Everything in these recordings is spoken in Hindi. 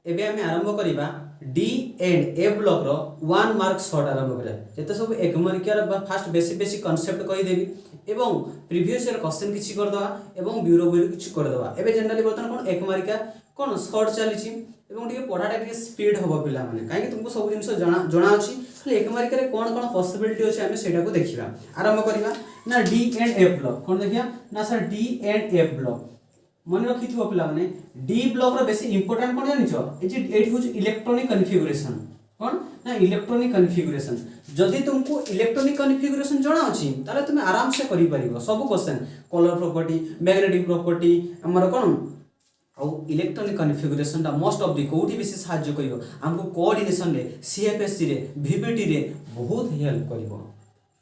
एबे आमे आरंभ करिबा डी एंड ए ब्लॉक रो 1 मार्क शॉर्ट आरंभ करिया जेते सब एक मार्कियर फास्ट बेसिक कॉन्सेप्ट कहि देबी एवं प्रीवियस ईयर क्वेश्चन किछि कर दवा एवं ब्यूरो ब्यूरो किछि कर दवा। एबे जनरली बर्तन कोन एक मार्किया कोन शॉर्ट चली छि एवं टिके पढाटा टिके स्पीड होबो पिला माने काहे कि तुमको सब जिंस जणा अछि खाली एक मार्किया रे कोन कोन पॉसिबिलिटी अछि हमें सेटा को देखिबा। आरंभ करिबा ना डी एंड एफ ब्लॉक कोन देखिया ना sir D and F block मन रखिथिबो पिला माने डी ब्लॉक रो बेसी इंपोर्टेंट कोन जानिछो एटी होछ इलेक्ट्रॉनिक कॉन्फ़िगरेशन कोन ना इलेक्ट्रॉनिक कॉन्फ़िगरेशन। जदि तुमको इलेक्ट्रॉनिक कॉन्फ़िगरेशन जणा अछि ताले तुम आराम से करि परिबो सब question colour property magnetic property हमर कोन औ इलेक्ट्रॉनिक कॉन्फ़िगरेशन दा मोस्ट ऑफ द कोठी बेसी सहाय्य करिवो हमको कोऑर्डिनेशन रे सीएफएससी रे वीबीटी रे बहुत हेल्प करिवो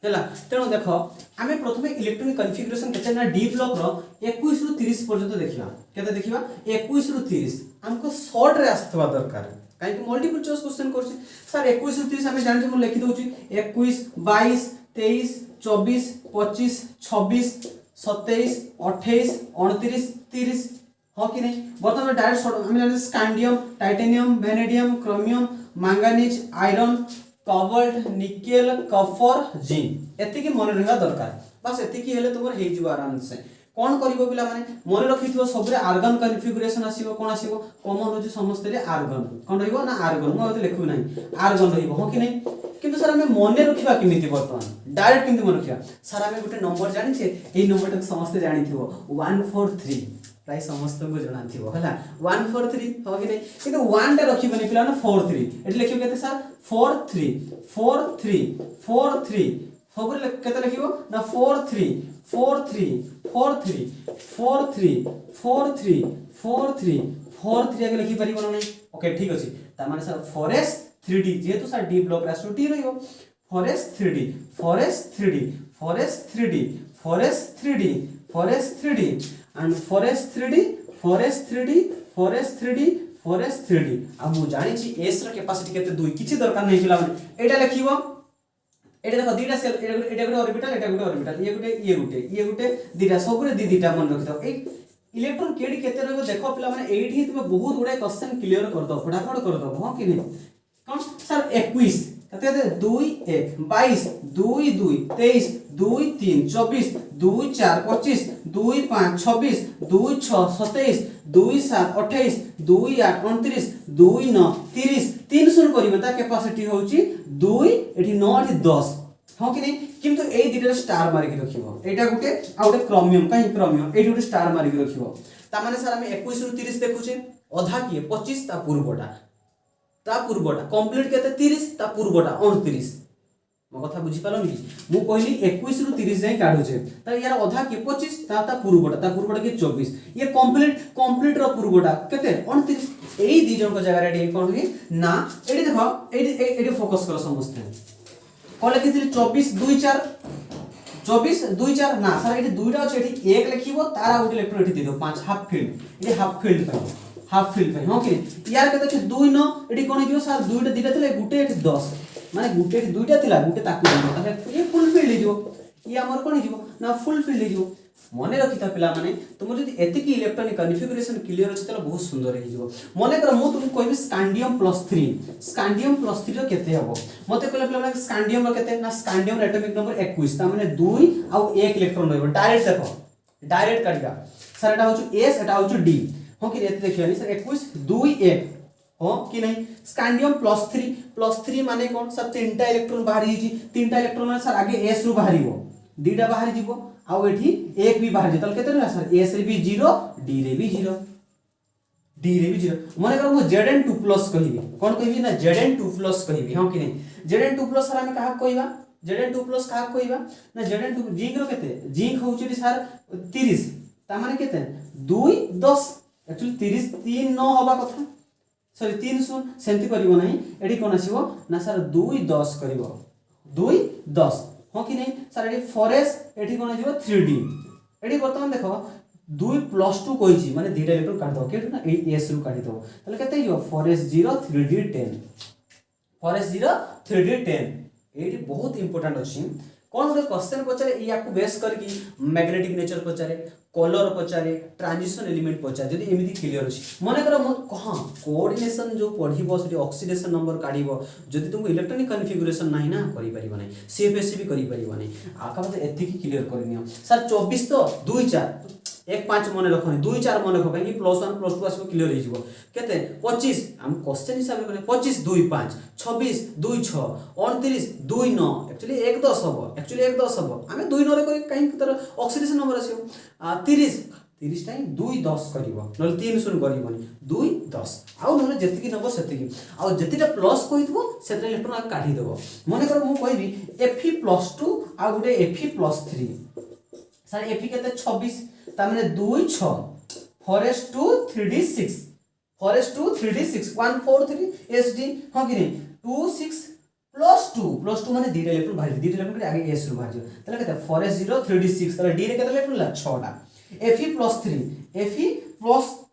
हैला। तेणु देख आमे प्रथमे इलेक्ट्रॉनिक कॉन्फ़िगरेशन केते ना डी ब्लॉक रो 21 रु 30 पर्यंत देखिबा केते देखिबा 21 रु 30 हमको शॉर्ट रे आस्तबा दरकार काहे कि मल्टीपल चॉइस क्वेश्चन करछि सर 21 रु 30 हमें जानि हम लिखि दोछि 21 22 23 24 25 26 27 28 29 30 हो कि नहीं वर्तमान डायरेक्ट शॉर्ट हम जानि scandium titanium vanadium chromium manganese iron cobalt nickel copper zinc एति की मन रहबा दरकार बस एति की हेले तोर हे जिवो आराम से कोन करिवो पिला माने मन रखिथिबो सबरे आर्गन कॉन्फ़िगरेशन आसीबो कोन आसीबो कॉमन होची समस्त रे आर्गन कोन रहइबो ना आर्गन मो लेखु नाही आर्गन रहइबो हो कि नहीं किंतु सर हमें मने रखिबा किमिति वर्तमान डायरेक्ट किंतु मन रखिबा सर हमें गुटे नंबर जानि छे एई नंबर तक समस्त जानिथिबो 143 प्राय समस्त को जणा थिबो हला 143 हो कि नहीं किंतु 1 टे रखिबनी पिला ना 43 एट लिखिबो केते सर 43 सबरे केते लिखिबो ना 43 आगे लिखि परिबो नै ओके ठीक अछि त माने सर फॉरेस्ट 3D जेतु सर डी ब्लॉक राष्ट्र टी रहिबो forest 3D and forest 3D आ मु जानि छी एस रो कैपेसिटी केते दुई किछि दरकार नै पिला माने एटा लिखिबो एटा देखो दीटा सेल एटा गुटे ऑर्बिटल ये गुटे दीटा सबरे दीटा मन रखितो एक इलेक्ट्रॉन केडी केते रहबो देखो पिला माने एठी तुमे बहुत गुडे क्वेश्चन क्लियर कर दो फटाफट कर दो हो कि नहीं कोन सर 21 कते 2 1 22 2 2 23 2 3 24 2 4 25 2 5 26 2 6 27 2 7 28 2 8 29 2 9 30 3 सुन करिबो ता कैपेसिटी होची 2 एठी 9 एठी 10 हो कि नहीं किंतु ए दिटा स्टार मारि के रखिबो एटा गुटे आ गुटे क्रोमियम काई क्रोमियम एठी गुटे स्टार मारि के रखिबो ता माने सर हम 21 रु 30 देखुचे अधा की 25 ता पूर्वटा कंप्लीट केते 30 ता पूर्वटा 29 मो कथा बुझी पालनी मु कहली 21 रु 30 जाय काढुचे ता यार अधा के 25 ता पूर्वटा के 24 ये कंप्लीट रो पूर्वटा केते 29 एई दी जन को जगह रे कोन हुई ना एडी देखो एडी फोकस करो समझते कोन लिखि 24 2 4 ना सर एडी दुईटा अछि एडी एक लिखिबो तारा उठे इलेक्ट्रॉन एठी दे दो 5 हाफ फील्ड पे हो कि यार केते छै 2 9 एडी कोन दियो सर दुईटा दीटा थिले गुटे एठी 10 माने गुटे दुईटा थिला गुटे ताकु ताले ये फुल फील्ड लिजो ये हमर कोन हिजो ना फुल फील्ड लिजो मने रखिता पिला माने तुम जदि एति की इलेक्ट्रॉनिक कॉन्फ़िगरेशन क्लियर अछि तले बहुत सुंदर हिजो मने कर मु तुम कहबी स्कैंडियम +3 रो केते हबो मते कहले पिला माने स्कैंडियम रो केते ना स्कैंडियम रो एटॉमिक नंबर 21 ता माने 2 आ 1 इलेक्ट्रॉन रहबो डायरेक्ट देखो डायरेक्ट काटिबा सर एटा होछु एस एटा होछु डी हो कि एते देखियो सर 21 2 1 हो कि नहीं स्कैंडियम +3 माने कोन सर तीनटा इलेक्ट्रॉन बाहरी जी तीनटा इलेक्ट्रॉन माने सर आगे एस रु बाहरीबो डीटा बाहरी जीवो आ एठी एक भी बाहर जेतल केते रहला सर एस रे भी 0 डी रे भी 0 माने कर मु Zn2+ कहिबी कोन कहिबी ना Zn2+ कहिबी हो कि नहीं Zn2+ सर हम कहा कहइबा Zn2+ कहा कहइबा ना Zn2 जिंक रो केते जिंक होउची सर 30 ता माने केते 2 10 एक्चुअली 30 3 9 होबा कथा सॉरी 3 सुन सेंति करिवो नाही एडी कोन आसीबो ना सर 2 10 करिवो 2 10 हो कि नहीं सर एडी फॉरेस्ट एडी कोन आसीबो 3D एडी वर्तमान देखो 2 + 2 कहिछि माने दीटा इलेक्ट्रॉन काट दो केट ना ए एस रु काटी दो तले केते हियो फॉरेस्ट 0 3D 10 एडी बहुत इंपोर्टेंट अछि कौन गोटे क्वेश्चन पचारे या बेस करके मैग्नेटिक नेचर पचारे कलर पचारे ट्रांजिशन एलिमेंट पचारे जदि एमिति क्लियर अछि मन कर हाँ कोऑर्डिनेशन जो पढ़िबो सेठी ऑक्सीडेशन नंबर काढिबो जदि तुमको इलेक्ट्रॉनिक कॉन्फ़िगरेशन नाही ना करि परिबो नाही सीएफएससी भी करि परिबो नाही आका मते एतिकी क्लियर करनियो सर 24 तो 2 4 1 5 मन रखनी 2 4 मन रख कहीं +1 +2 आसो क्लियर हो जिवो केते 25 हम क्वेश्चन हिसाब रे कने 25 2 5 26 2 6 29 2 9 एक्चुअली 1 10 हबो एक्चुअली 1 10 हबो हमें 2 9 रे कहीं कहीं तर ऑक्सीडेशन नंबर आसीबो 30 30 टाइम 2 10 करिवो नल 3 0 करिवोनी 2 10 आउ नले जतिकी नंबर सेतिकी आउ जतिटा प्लस कहितबो सेटा इलेक्ट्रॉन आ काढी देबो मने कर मु कहबी Fe+2 आ गुटे Fe+3 सर Fe केते 26 तामने 2 6 4s2 3d6 4s2 3d6 143 sd हां कि नहीं 2 6 +2 माने दीटा इलेक्ट्रॉन बाहर दीटा इलेक्ट्रॉन के आगे s रो बाहर जो तले केते 4s0 3d6 तले d रे केते इलेक्ट्रॉन ला 6 टा Fe+3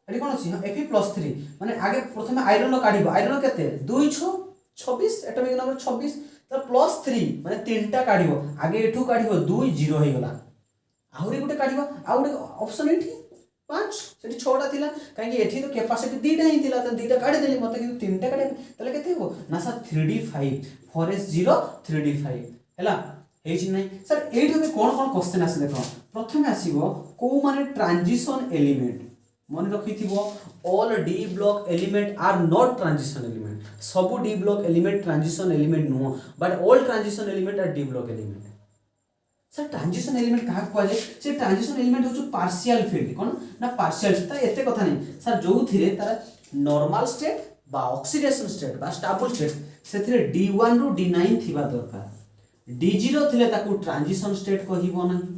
एडी कोन अछि Fe+3 माने आगे प्रथमे आयरन काढिबो आयरन केते 2 6 26 एटॉमिक नंबर 26 त +3 माने तीनटा काढिबो आगे एठू काढिबो 2 0 हे गला आहुरी गुटे काढिबो आ गुटे ऑप्शन एठी 5 सेठी 6 टा थिला काहे कि एठी तो कैपेसिटी दीटा ही थिला त दीटा काढी देली मते कि तीनटा काढे तले केते हो ना सर 3d5 4s0 3d5 हैला हेछि नै सर एठी में कोन कोन क्वेश्चन आसे देखो प्रथमे आसीबो को माने ट्रांजिशन एलिमेंट मन रखिथिबो all D block element are not transition element सब D block element transition element no but all transition element are D block element sir transition element कहा को जे से ट्रांजिशन एलिमेंट हो पार्शियल फील्ड कोन ना पार्शियल त एते कथा नहीं सर जो थिरे तार नॉर्मल स्टेट बा ऑक्सीडेशन स्टेट बा स्टेबल स्टेट से थिरे D1 रु D9 थिबा दरकार D0 थिले ताकू ट्रांजिशन स्टेट कहिबो नाही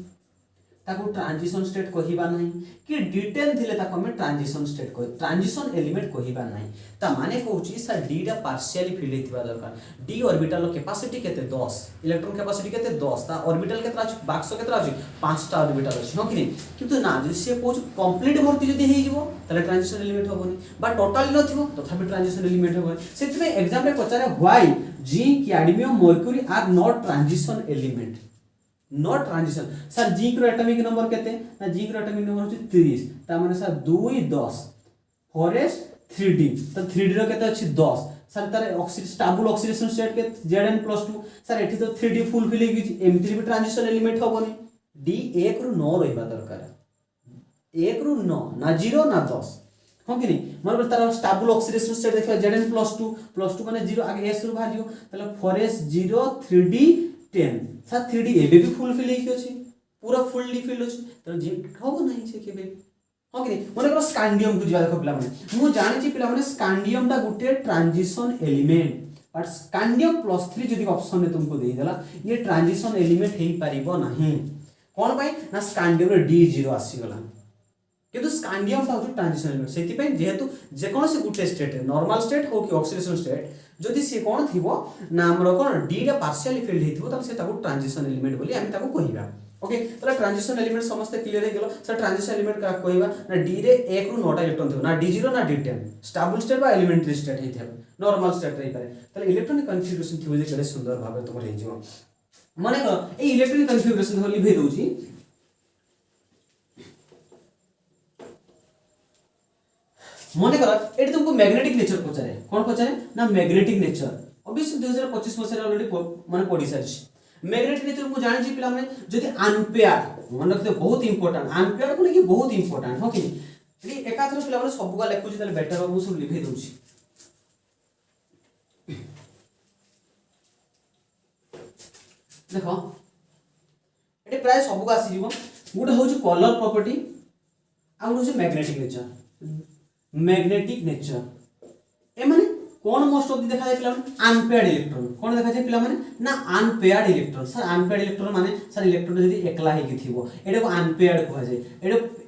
ताकू ट्रांजिशन स्टेट कहिबा नाही कि D10 थिले ताकू हम ट्रांजिशन स्टेट कहि ट्रांजिशन एलिमेंट कहिबा नाही ता माने कहूची सर D टा पार्शियली फील्ड हिथिबा दरकार D ऑर्बिटल कैपेसिटी केते 10 इलेक्ट्रॉन कैपेसिटी केते 10 ता ऑर्बिटल केतरा अछि बाक्स केतरा अछि 5 टा ऑर्बिटल अछि हो कि नहीं किंतु ना जे से कहूच कंप्लीट भर्ती जदी हेइ जिवो तले ट्रांजिशन एलिमेंट होबोनी बा टोटल नथिबो तथापि ट्रांजिशन एलिमेंट होबोनी सेति में एग्जाम रे पचारे why zinc cadmium mercury are not transition element not transition sir zinc रो एटॉमिक नंबर केते ना जिंक रो एटॉमिक नंबर होची 30 ता माने सर 2 10 4s 3d तो 3d रो केते अछि 10 सर तारे स्टेबल ऑक्सीडेशन स्टेट के Zn+2 सर एठी तो 3d फुल फिल हे कि एमती भी ट्रांजिशन एलिमेंट होबोनी d 1 रु 9 रहबा दरकार 1 रु 9 ना 0 ना 10 हो कि नहीं मतलब तार स्टेबल ऑक्सीडेशन स्टेट देखिबा Zn+2 माने 0 आगे s रु बाहर जियो तले 4s0 3d 10 सर 3d एबे भी फुल फिल हे अछि पूरा फुल्ली फिल अछि त जिंक होबो नाही छै केबे हो कि नहीं मन कर स्कैंडियम को जिवा देखो पिला माने मु जानि छी पिला माने स्कैंडियम टा गुटे ट्रांजिशन एलिमेंट बट स्कैंडियम +3 जदी ऑप्शन में तुमको देई देला ये ट्रांजिशन एलिमेंट हेई परिबो नाही कोन भाई ना स्कैंडियम रे D0 आसी गला किंतु स्कैंडियम टा हो ट्रांजिशन एलिमेंट सेति पे जेहेतु जे कोन से गुटे स्टेट है नॉर्मल स्टेट हो कि ऑक्सीडेशन स्टेट जदी से कोन थिबो ना हमरो कोन D टा पार्शियली फील्ड हेतिबो त से ताको ट्रांजिशन एलिमेंट बोली हम ताको कहिबा ओके तले ट्रांजिशन एलिमेंट समस्त क्लियर हे गेलो सर ट्रांजिशन एलिमेंट का कहबा ना D रे 1 रु 9 टा इलेक्ट्रॉन थिबो ना D0 ना D10 स्टेबल स्टेट बा एलिमेंटरी स्टेट हे थिबो नॉर्मल स्टेट रही पारे तले इलेक्ट्रॉनिक कन्फिगरेशन थिबो जे केले सुंदर भाबे तोमर हे जिवो माने को ए इलेक्ट्रॉनिक कन्फिगरेशन होली भे दोची मने कर एटी तुमको मैग्नेटिक नेचर पचारे कोन पचारे ना मैग्नेटिक नेचर ऑब्वियसली 2025 मसे ऑलरेडी माने पढी सारी मैग्नेटिक नेचर को जानि छी पिला माने जदी अनपेयर मन रखते बहुत इंपोर्टेंट अनपेयर को कि बहुत इंपोर्टेंट हो कि री एकाथर पिला माने सब का लेखु छी तले बेटर हो सब लिखै दउ छी देखो एटी प्राय सब का आसी जीवो गुड हो छी कलर प्रॉपर्टी आ गुड हो छी मैग्नेटिक नेचर ए माने कोन मोस्ट ऑफ दी देखा जाय पिला माने अनपेयर्ड इलेक्ट्रॉन कोन देखा जाय पिला माने ना unpaired electron sir unpaired electron माने सर इलेक्ट्रॉन जदी एकला हे कि थिबो एडे को अनपेयर्ड कहै जाय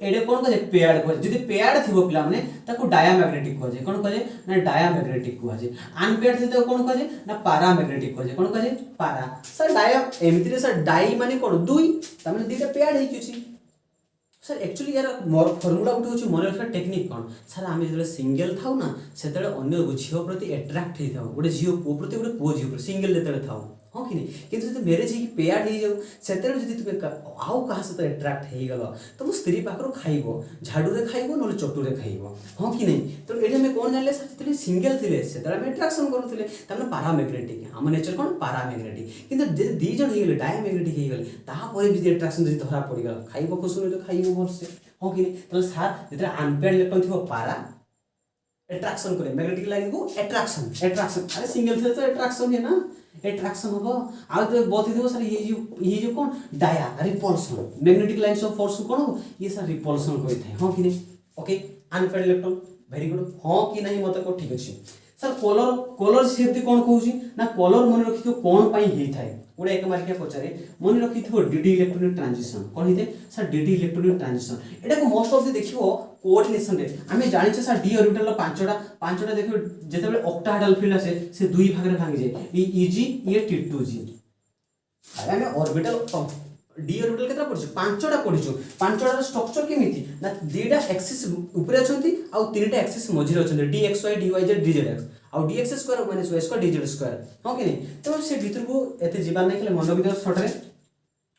एडे कोन कहै पेयर्ड कहै जदी पेयर्ड थिबो पिला माने ताको डायमैग्नेटिक कहै जाय कोन कहै जाय ना डायमैग्नेटिक कहै जाय अनपेयर्ड थिबो कोन कहै जाय ना पैरामैग्नेटिक कहै जाय कोन कहै जाय पैरा सर डाय एमिति रे सर डाई माने कोन दुई त माने दुईटा पेयर्ड हे कि छी सर एक्चुअली यार मोर फार्मूला गुटे होची मन रखा टेक्निक कोन सर आमे जले सिंगल थाउ ना सेतले अन्य झियो प्रति अट्रैक्ट हे थाउ गुटे झियो पो प्रति गुटे पो झियो प्रति सिंगल जेतले थाउ हाँ कि नहीं किंतु जब मैरिज ही पेयार्ड हो जाऊ से जब तुम आउ क्या सहित एट्राक्ट हो तुम स्त्री पाखर खाइब झाड़ू खाइब ना चटुरे खाइब हाँ कि नहीं तो ये आम कौन जाने जो सिंगल थे से एट्राक्शन करुले पारामैग्नेटिक आम नेचर कौन पारामैग्नेटिक किंतु दी जन हो डायमैग्नेटिक हो गले तापर भी एट्राक्शन जो धरा पड़गला खाइब खुश खाइब भलसे हाँ कि नहीं तो सार जो अनपेयर्ड इलेक्ट्रॉन थी पारा एट्राक्शन करे मैग्नेटिक लाइन को एट्राक्शन अरे सिंगल थे तो एट्राक्शन है ना एट्राक्शन हम आउ तो बहुत ही सर ये जो कौन डाया repulsion magnetic lines of force कौन हो ये सर रिपल्सन कोई था हाँ कि नहीं okay unpaired electron very good हाँ कि नहीं मत को ठीक अच्छे सर कलर सेफ्टी कौन कहूँ ना कलर मन रखी कौन पाई होता है गोटे एक मार्किया पचारे मन रखी डीडी इलेक्ट्रॉनिक ट्रांजिशन कौन होते सर डीडी इलेक्ट्रॉनिक ट्रांजिशन एटा को मोस्ट ऑफ द देखियो कोऑर्डिनेशन रे आमे जानिछे सर डी ऑर्बिटल पांचटा देखियो जेतेबेले ऑक्टाहेड्रल फील्ड आसे से दुई भाग रे भांगी जाय ई ईजी ये टी2जी आमे ऑर्बिटल डी ऑर्बिटल केतरा पड़छ पांचटा पड़छ पांचटा स्ट्रक्चर केमिति ना दीटा एक्सिस ऊपर अछंती आ तीनटा एक्सिस मझिरे अछंती D X Y D Y Z D Z X आउ D X square minus Y square D Z square हां कि नहीं तो से भीतर को एते जीवन नै केले मन विद्या शॉर्ट रे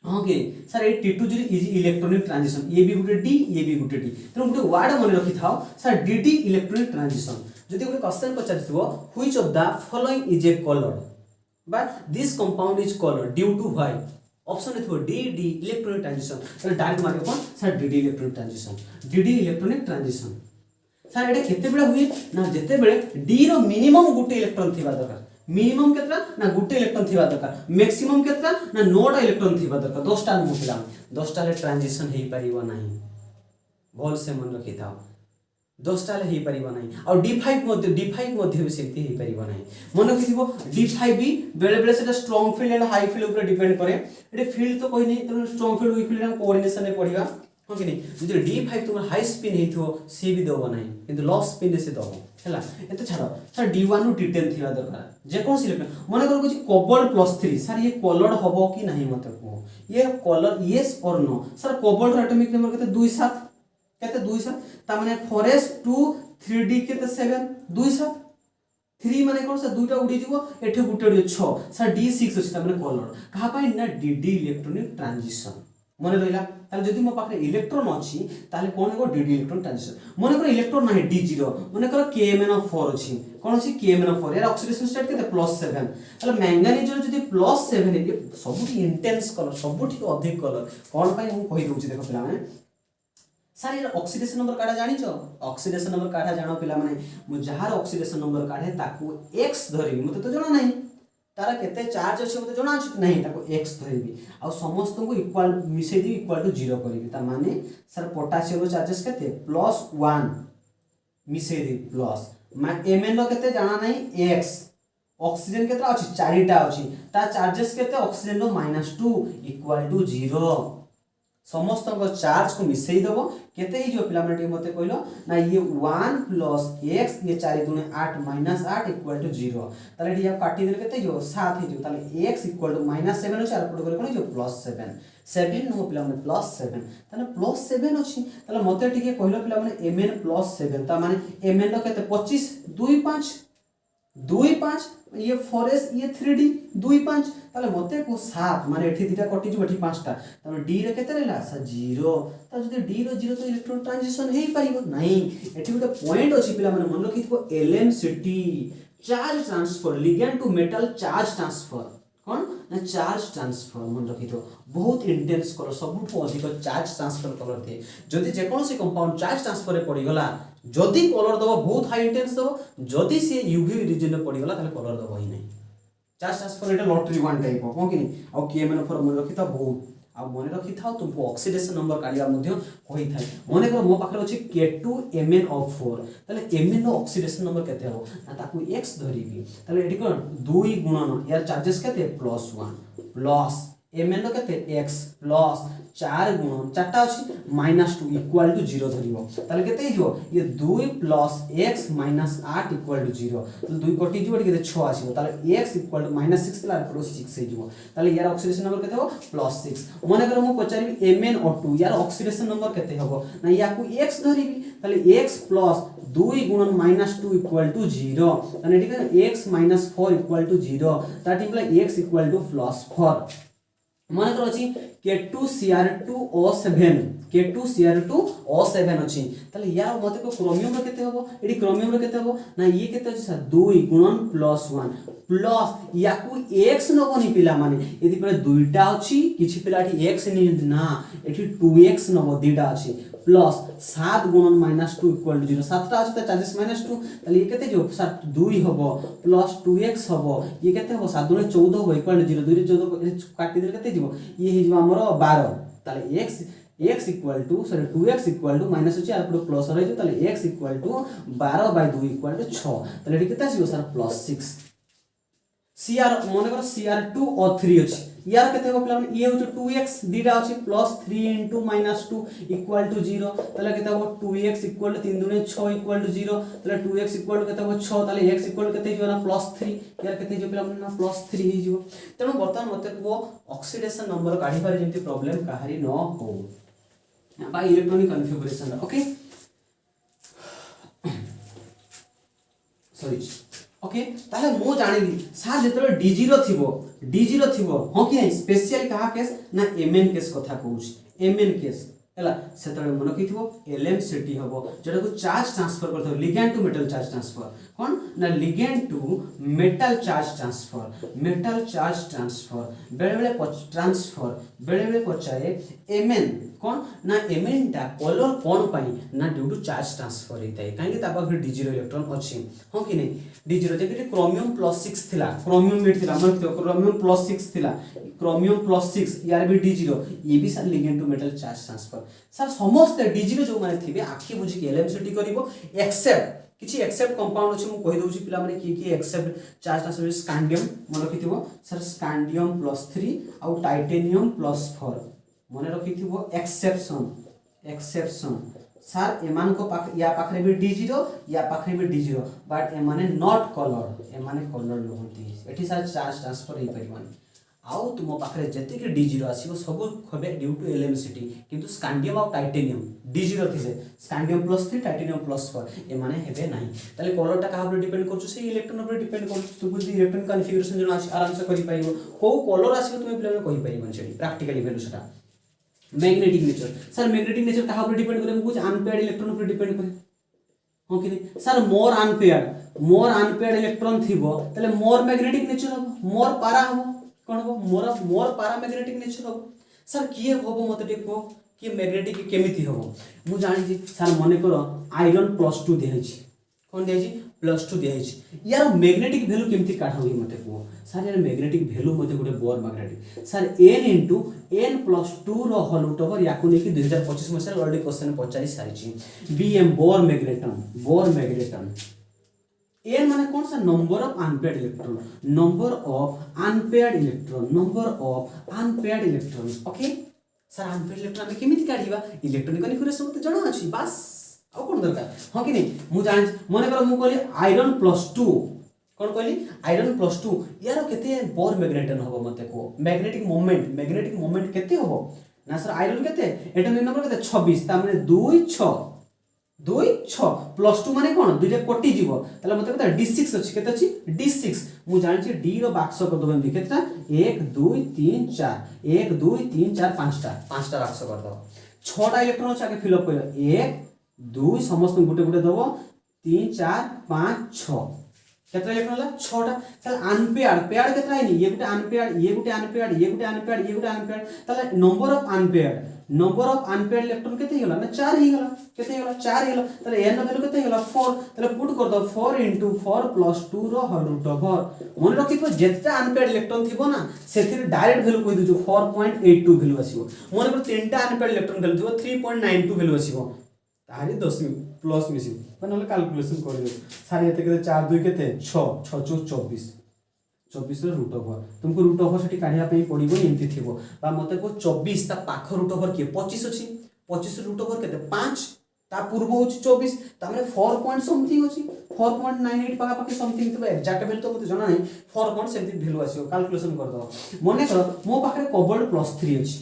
हाँ कि सर ये टी2जी इज इलेक्ट्रॉनिक ट्रांजिशन ये भी गोटे डी ये भी गोटे डी तेणु गोटे वर्ड मन रखी था सर डीडी इलेक्ट्रॉनिक ट्रांजिशन जदि गोटे क्वेश्चन पचारिथिबो which of the following is a colour but this compound is colour due to why option थो D D electronic transition sir direct mark कौन sir DD electronic transition DD electronic transition sir एटा केते बेला हुए ना जेते बेले डी रो मिनिमम गोटे इलेक्ट्रॉन थिबा दरकार मिनिमम केतना ना गोटे इलेक्ट्रॉन थिबा दरकार मैक्सिमम केतना ना 9टा इलेक्ट्रॉन थिबा दरकार 10टा मुखिला 10टा ले ट्रांजिशन हेई परिबो नाही भल से मन रखि थाओ 10टा ले हेई परिबो नाही और d5 मध्ये भी सेमती हेई परिबो नाही मन रखिथिबो d5 भी बेले बेले सेटा strong field and high field ऊपर डिपेंड करे एटे फील्ड तो कोई नहीं तो strong field weak field coordination में पड़िबा हाँ कि नहीं जो d5 तुम हाई स्पिन हेइथो सी भी देबो नाही किंतु लो स्पिन से देबो हैला एते छाड़ो सर d1 नु d10 थिबा दरकार जे कोन सिलेक्ट मन कर कुछ कोबाल्ट +3 सर ये कलर हबो कि नहीं मत को ये कलर यस और no sir cobalt atomic number केते 27 केते 27 ता माने 4s2 3d केते 7 27 3 माने कोन सर दुटा उडी जीवो एठे गुटे उडी 6 सर d6 अछि ता माने कलर कहा पाई ना dd इलेक्ट्रॉनिक ट्रांजिशन मन रहिला ताले जदि मो पाखरे इलेक्ट्रॉन अछि ताले कोन एगो dd इलेक्ट्रॉन ट्रांजिशन मन कर इलेक्ट्रॉन नाही d0 मन कर kmn4 अछि कोन अछि kmn4 यार ऑक्सीडेशन स्टेट केते +7 ताले मैंगनीज जदि +7 हे सबुठी इंटेंस कलर सबुठी अधिक कलर कोन पाई हम कहि दोछि देखो पिला माने सर ये ऑक्सीडेशन नंबर काढा जानि छ ऑक्सीडेशन नंबर काढा जानो पिला माने मु जहार ऑक्सीडेशन नंबर काढे ताकू x धरिबी मते तो जणा नाही तारा केते चार्ज अछि मते जणा अछि नहीं ताको x धरिबी आ समस्त को इक्वल मिसै दी इक्वल टू 0 करबी ता माने सर पोटेशियम रो चार्जेस केते +1 मिसै दी प्लस mn रो केते जाना नहीं x ऑक्सीजन केतरा अछि 4टा अछि ता चार्जेस केते ऑक्सीजन रो -2 इक्वल टू 0 समस्त को चार्ज को मिसई देबो केते ही जो पिला माने मते कहलो ना ये 1 + x ये 4 × 8 - 8 इक्वल टू 0 ताले डी आप काटी देले केते जो 7 ही जो ताले x इक्वल टू -7 हो 4 पड करे कोन जो +7 7 नो पिला माने +7 ताले +7 अछि ताले मते टिके कहलो पिला माने mn +7 ता माने mn नो केते 25 25 ये 4s ये 3d 25 ताले मते को 7 माने एठी दिटा कटि जो एठी 5टा तामे d रे केते रहला सा 0 ता जदि d रो 0 तो इलेक्ट्रॉन ट्रांजिशन हेई परिबो नाही एठी गोटे पॉइंट अछि पिला माने मन रखिथबो LMCT charge transfer ligand to metal charge transfer कोन ना चार्ज ट्रांसफर मन रखिथो बहुत इंटेंस कलर सबुठो अधिक चार्ज ट्रांसफर कलर थे जदि जे कोनसी कंपाउंड चार्ज ट्रांसफर रे पड़ी गला जदि कलर दबो बहुत हाई इंटेंस दबो जदि से यूवी रीजन रे पड़ी गला ताले कलर दबो ही नहीं चार्ज ट्रांसफर एटा लॉटरी वन टाइप हो कि नहीं आ kmn4 मन रखिता बहुत आ मन रखिथा तुमको ऑक्सीडेशन नंबर काढिया मध्ये होई थाय मने कर मो पाखरे अछि k2mn4 ताले mn नो ऑक्सीडेशन नंबर केते हो ना ताकू x धरिबी ताले एठी कोन 2 गुणन यार चार्जेस केते +1 प्लस mn नो केते x प्लस 4 गुणन 4टा अछि -2 इक्वल टू 0 धरिबो ताले केते हिजो ये 2 plus x minus 8 equal to 0 तो 2 कटि जिवो केते 6 आसीबो ताले x इक्वल टू -6 तला प्लस 6 हे जिवो ताले यार ऑक्सीडेशन नंबर केते हो +6 माने कर मु पचारिबी MnO2 यार ऑक्सीडेशन नंबर केते हबो ना याकू x धरिबी ताले x प्लस 2 गुणन -2 इक्वल टू 0 ताले ठीक है x - 4 equal to 0 that imply x equal to +4 माने कर अछि K2Cr2O7 K2Cr2O7 अछि ताले यार मते को क्रोमियम रो केते हबो एडी क्रोमियम रो केते हबो ना ये केते अछि सर 2 गुणन +1 प्लस याकू x नबोनी पिला माने यदि पर दुईटा अछि किछि पिलाठी x नि ना एठी 2x नबो दीटा अछि प्लस 7 गुणन -2 इक्वल टू 0 7टा अछि त चार्जेस -2 ताले ये केते जो 2 हबो प्लस 2x हबो ये केते हबो 7 गुणन 14 हबो इक्वल टू 0 2 रे 14 काटि देले केते जिवो ये हि जिवो हमरो 12 ताले x equal to sorry 2x equal to minus अछि आर प्लस रहि जो ताले x equal to 12/2 equal to 6 ताले एठी केते आसीबो सर +6 Cr माने कर Cr2O3 अछि यार केते हो प्लान ये हो 2x दीटा अछि प्लस 3 * -2 इक्वल टू 0 ताले केते हो 2x इक्वल टू 3 दुने 6 इक्वल टू 0 ताले 2x इक्वल टू केते हो 6 ताले x इक्वल टू केते हिजो ना +3 यार केते हिजो प्लान ना +3 हिजो तेनो बर्तमान मते को ऑक्सीडेशन नंबर काढी पारे जेंति प्रॉब्लम काहारी न हो bye electronic configuration okay sorry okay ताले मो जानिली सा जेतरो d0 थिबो हो कि स्पेशल कहा केस ना mn केस कथा कहूछ mn केस हला सेतरे मन किथिबो LMCT हबो जेटा को चार्ज ट्रांसफर करथो ligand to metal charge transfer कोन ना ligand to metal charge transfer बेले बेले ट्रांसफर बेले बेले पचाए mn कोन ना mn टा कलर कोन पाई ना ड्यू टू चार्ज ट्रांसफर हेताय काहे ता पाखरे d0 इलेक्ट्रॉन अछि हो कि नै d0 जेते क्रोमियम +6 थिला क्रोमियम मिट थिला मन क्रोमियम +6 थिला क्रोमियम +6 यार भी d0 ये भी sir ligand to metal charge transfer sir समस्त d0 जो माने थिबे आखि बुझी के LMCT करिवो एक्सेप्ट किछि एक्सेप्ट कंपाउंड अछि मु कहि दउछि पिला माने की एक्सेप्ट चार्ज ट्रांसफर स्कैंडियम मन रखिथिबो सर स्कैंडियम +3 आ टाइटेनियम +4 मन रखिथिबो एक्सेप्शन सर एमान को या पाखरे भी d0 या पाखरे भी d0 बट ए माने नॉट कलर ए माने कलर लोहंती एठी सर चार्ज ट्रांसफर हे परिमाने आउ तुम पाखरे जति के d0 आसीबो सब खबे ड्यू टू LMCT किंतु स्कैंडियम और टाइटेनियम d0 थिले स्कैंडियम +3 टाइटेनियम +4 ए माने हेबे नाही ताले कलर टा कहा पर डिपेंड करछु से इलेक्ट्रॉन पर डिपेंड करछु तू बुझी इलेक्ट्रॉन कॉन्फ़िगरेशन जन आराम से करि पाइबो को कलर आसीबो तुमे प्लेन कहि पाइबो छेडी प्रैक्टिकली वैल्यू सेटा magnetic nature sir magnetic nature कहा पर डिपेंड करे कुछ अनपेयर्ड इलेक्ट्रॉन पर डिपेंड करे हो कि नहीं सर मोर अनपेयर्ड इलेक्ट्रॉन थिबो तले मोर मैग्नेटिक नेचर हो मोर पारा हो कोन हो मोर पारा मैग्नेटिक नेचर हो सर किए होबो मते देखो कि मैग्नेटिक केमिति होबो मु जानि जी सर मने करो आयरन +2 देहै छी कोन देहै छी +2 देहै छी यार मैग्नेटिक वैल्यू केमिति काढाबी मते को सर यार मैग्नेटिक वैल्यू मते गुटे bore magnetic sir n * n+2 रो होल रूट ओवर याकू ने कि 2025 में सर ऑलरेडी क्वेश्चन पचारि सारि छी bm बोर मैग्नेटन n माने कौन सा number of unpaired electron okay sir unpaired electron में केमिति काढिबा इलेक्ट्रॉनिक कॉन्फ़िगरेशन मते जणा अछि बस आ कोन दरकार हो कि नहीं मु जान मने कर मु कहली आयरन +2 कोन कहली आयरन +2 यार केते बोर मैग्नेटन होबो मते को मैग्नेटिक मोमेंट केते होबो ना सर आयरन केते एटॉमिक नंबर केते 26 ता माने 2 6 +2 माने कोन दुइटा कोटि जीवो तले मते केते d6 अछि केते अछि d6 मु जानि छी d रो बाक्स कर दबे केतेटा 1 2 3 4 1 2 3 4 5टा बाक्स कर दो 6टा इलेक्ट्रॉन अछि आगे फिल अप कर 1 2 समस्त गुटे गुटे दबो 3 4 5 6 केतना इलेक्ट्रॉन ला 6टा तले अनपेयर्ड केतना आइनी ये गुटे अनपेयर्ड तले नंबर ऑफ अनपेयर्ड इलेक्ट्रॉन केते हिला ना 4 ही गेला केते हिला 4 हिला तले n वैल्यू केते हिला 4 तले पुट कर दो 4 * 4 + 2 रो होल रूट ओवर मन रखिबो जेता अनपेयर्ड इलेक्ट्रॉन थिबो ना सेथिर डायरेक्ट वैल्यू कहि दिजो 4.82 वैल्यू आसीबो मन पर तीनटा अनपेयर्ड इलेक्ट्रॉन वैल्यू थिबो 3.92 वैल्यू आसीबो तारी 10 प्लस मिसी पनले कैलकुलेशन कर दियो सारे एते केते 4 2 केते 6 6 24 24 रूट ओवर तुमको रूट ओवर से काढ़िया पे पड़ो एमती थी मत को 24 ता पाख रूट ओवर किए 25 अच्छी 25 रूट ओवर के 5 ता पूर्व हो 24 तामने 4 पॉइंट समथिंग अछि 4.98 पाखा पाखी समथिंग तो एक्जाक्ट वैल्यू तो मते जाना नहीं 4 पॉइंट सेमती वैल्यू आसीओ कैलकुलेशन कर दो मने कर मो पाखरे कोबाल्ट +3 अछि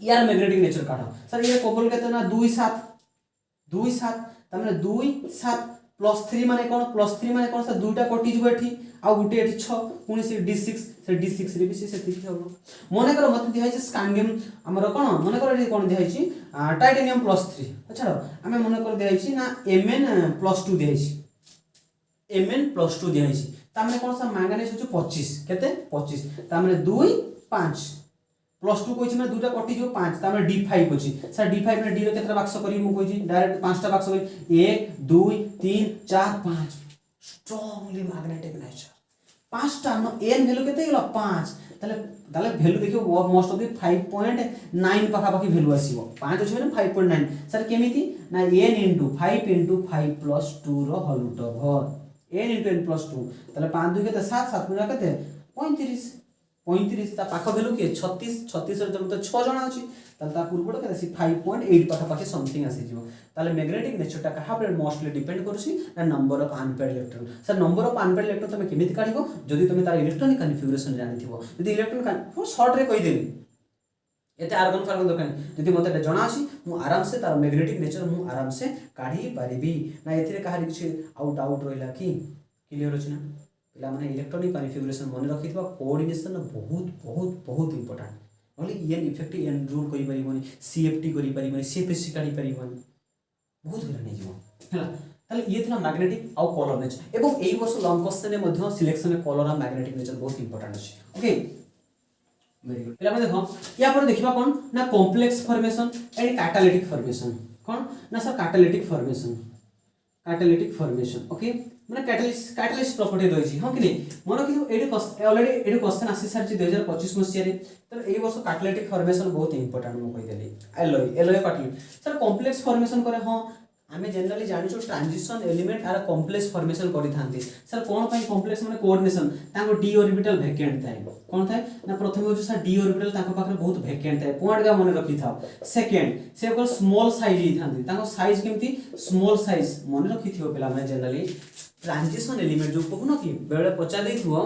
यार मैग्नेटिक नेचर काढ सर ये कोबाल्ट केते ना 2 7 तामने 2 7 +3 माने कोन +3 माने कोन सर दुटा कटि जबो एठी आ गुटे एठी 6 पुनी से d6 से d6 रे भी से सेति हबो मने कर मते दिहाई छै स्कैंडियम हमर कोन मने कर एठी कोन दिहाई छै टाइटेनियम +3 अच्छा हमें मने कर दिहाई छै ना Mn+2 दिहाई छै Mn+2 दिहाई छै तामने कोन सा मैंगनीज हो 25 केते 25 तामने 2 5 +2 कोइ छै दुटा कटि जो 5 तामने d5 अछि सर d5 ने d रे केतरा बाक्स करी मु कोइ छी डायरेक्ट 5टा बाक्स करी 1 2 3 4 5 स्ट्रांगली मैग्नेटिक नेचर 5टा न n वैल्यू केते गेलो 5 ताले ताले वैल्यू देखियो मोस्ट ऑफ द 5.9 पाखा पाखी वैल्यू आसीबो 5 अछि माने 5.9 सर केमिति ना n * 5 + 2 रो whole root over n * n + 2 ताले 5 2 केते 7 7 गुणा केते 35 ता पाख वैल्यू के 36 36 रे जम तो 6 जणा अछि ताले ता पूर्वड केते सी 5.8 पाखा पाखी समथिंग आसी जिवो ताले मैग्नेटिक नेचर ता कहा पर मोस्टली डिपेंड करछि ना number of unpaired electron sir number of unpaired electron तमे केमिति काढिबो जदि तमे तार इलेक्ट्रॉनिक कन्फिगरेशन जानिथिबो जदि इलेक्ट्रॉन को शॉर्ट रे कहि देली एते आर्गन फार्गन दरकार जदि मते जणा अछि मु आराम से तार मैग्नेटिक नेचर मु आराम से काढी परिबी ना एथिरे कहारी किछि आउट रहिला कि क्लियर अछि ना पिला माने इलेक्ट्रॉनिक कन्फिगरेशन मन रखिथिबा कोऑर्डिनेशन बहुत बहुत बहुत इंपोर्टेंट नले एन इफेक्ट एन रूल करि परिबोनी सीएफटी करि परिबोनी सीएफएससी काढी परिबोनी बहुत हिरा नै जीवो हला ताले ये थला मैग्नेटिक आउ कलर नेचर एवं एई वर्ष लॉन्ग क्वेश्चन ने मध्ये सिलेक्शन में कलर आ मैग्नेटिक नेचर बहुत इंपोर्टेंट अछि ओके वेरी गुड पिला माने देखो या पर देखिबा कोन ना complex formation and catalytic formation कोन ना सर कैटालिटिक फॉर्मेशन ओके माने कैटालिस्ट प्रॉपर्टी रही छी हां कि नहीं मन कि एडी ऑलरेडी एडी क्वेश्चन आसी सारची 2025 मसिया रे तो एई वर्ष कैटालिटिक फॉर्मेशन बहुत इंपोर्टेंट मु कहि देली alloy catalyst sir complex formation करे हां आमे जनरली जानि छु transition element are complex formation करि थांती सर कोन पई कॉम्प्लेक्स माने कोऑर्डिनेशन ताको डी ऑर्बिटल वैकेंट थाए कोन थाए ना प्रथम हो सर डी ऑर्बिटल ताको पाखरे बहुत वैकेंट थाए पॉइंट का मने रखि थाओ सेकंड से को स्मॉल साइज ही थांती ताको साइज केमती स्मॉल साइज मने रखि थियो पेला माने जनरली ट्रांजिशन एलिमेंट जो कहून कि बेले पचार देथिबो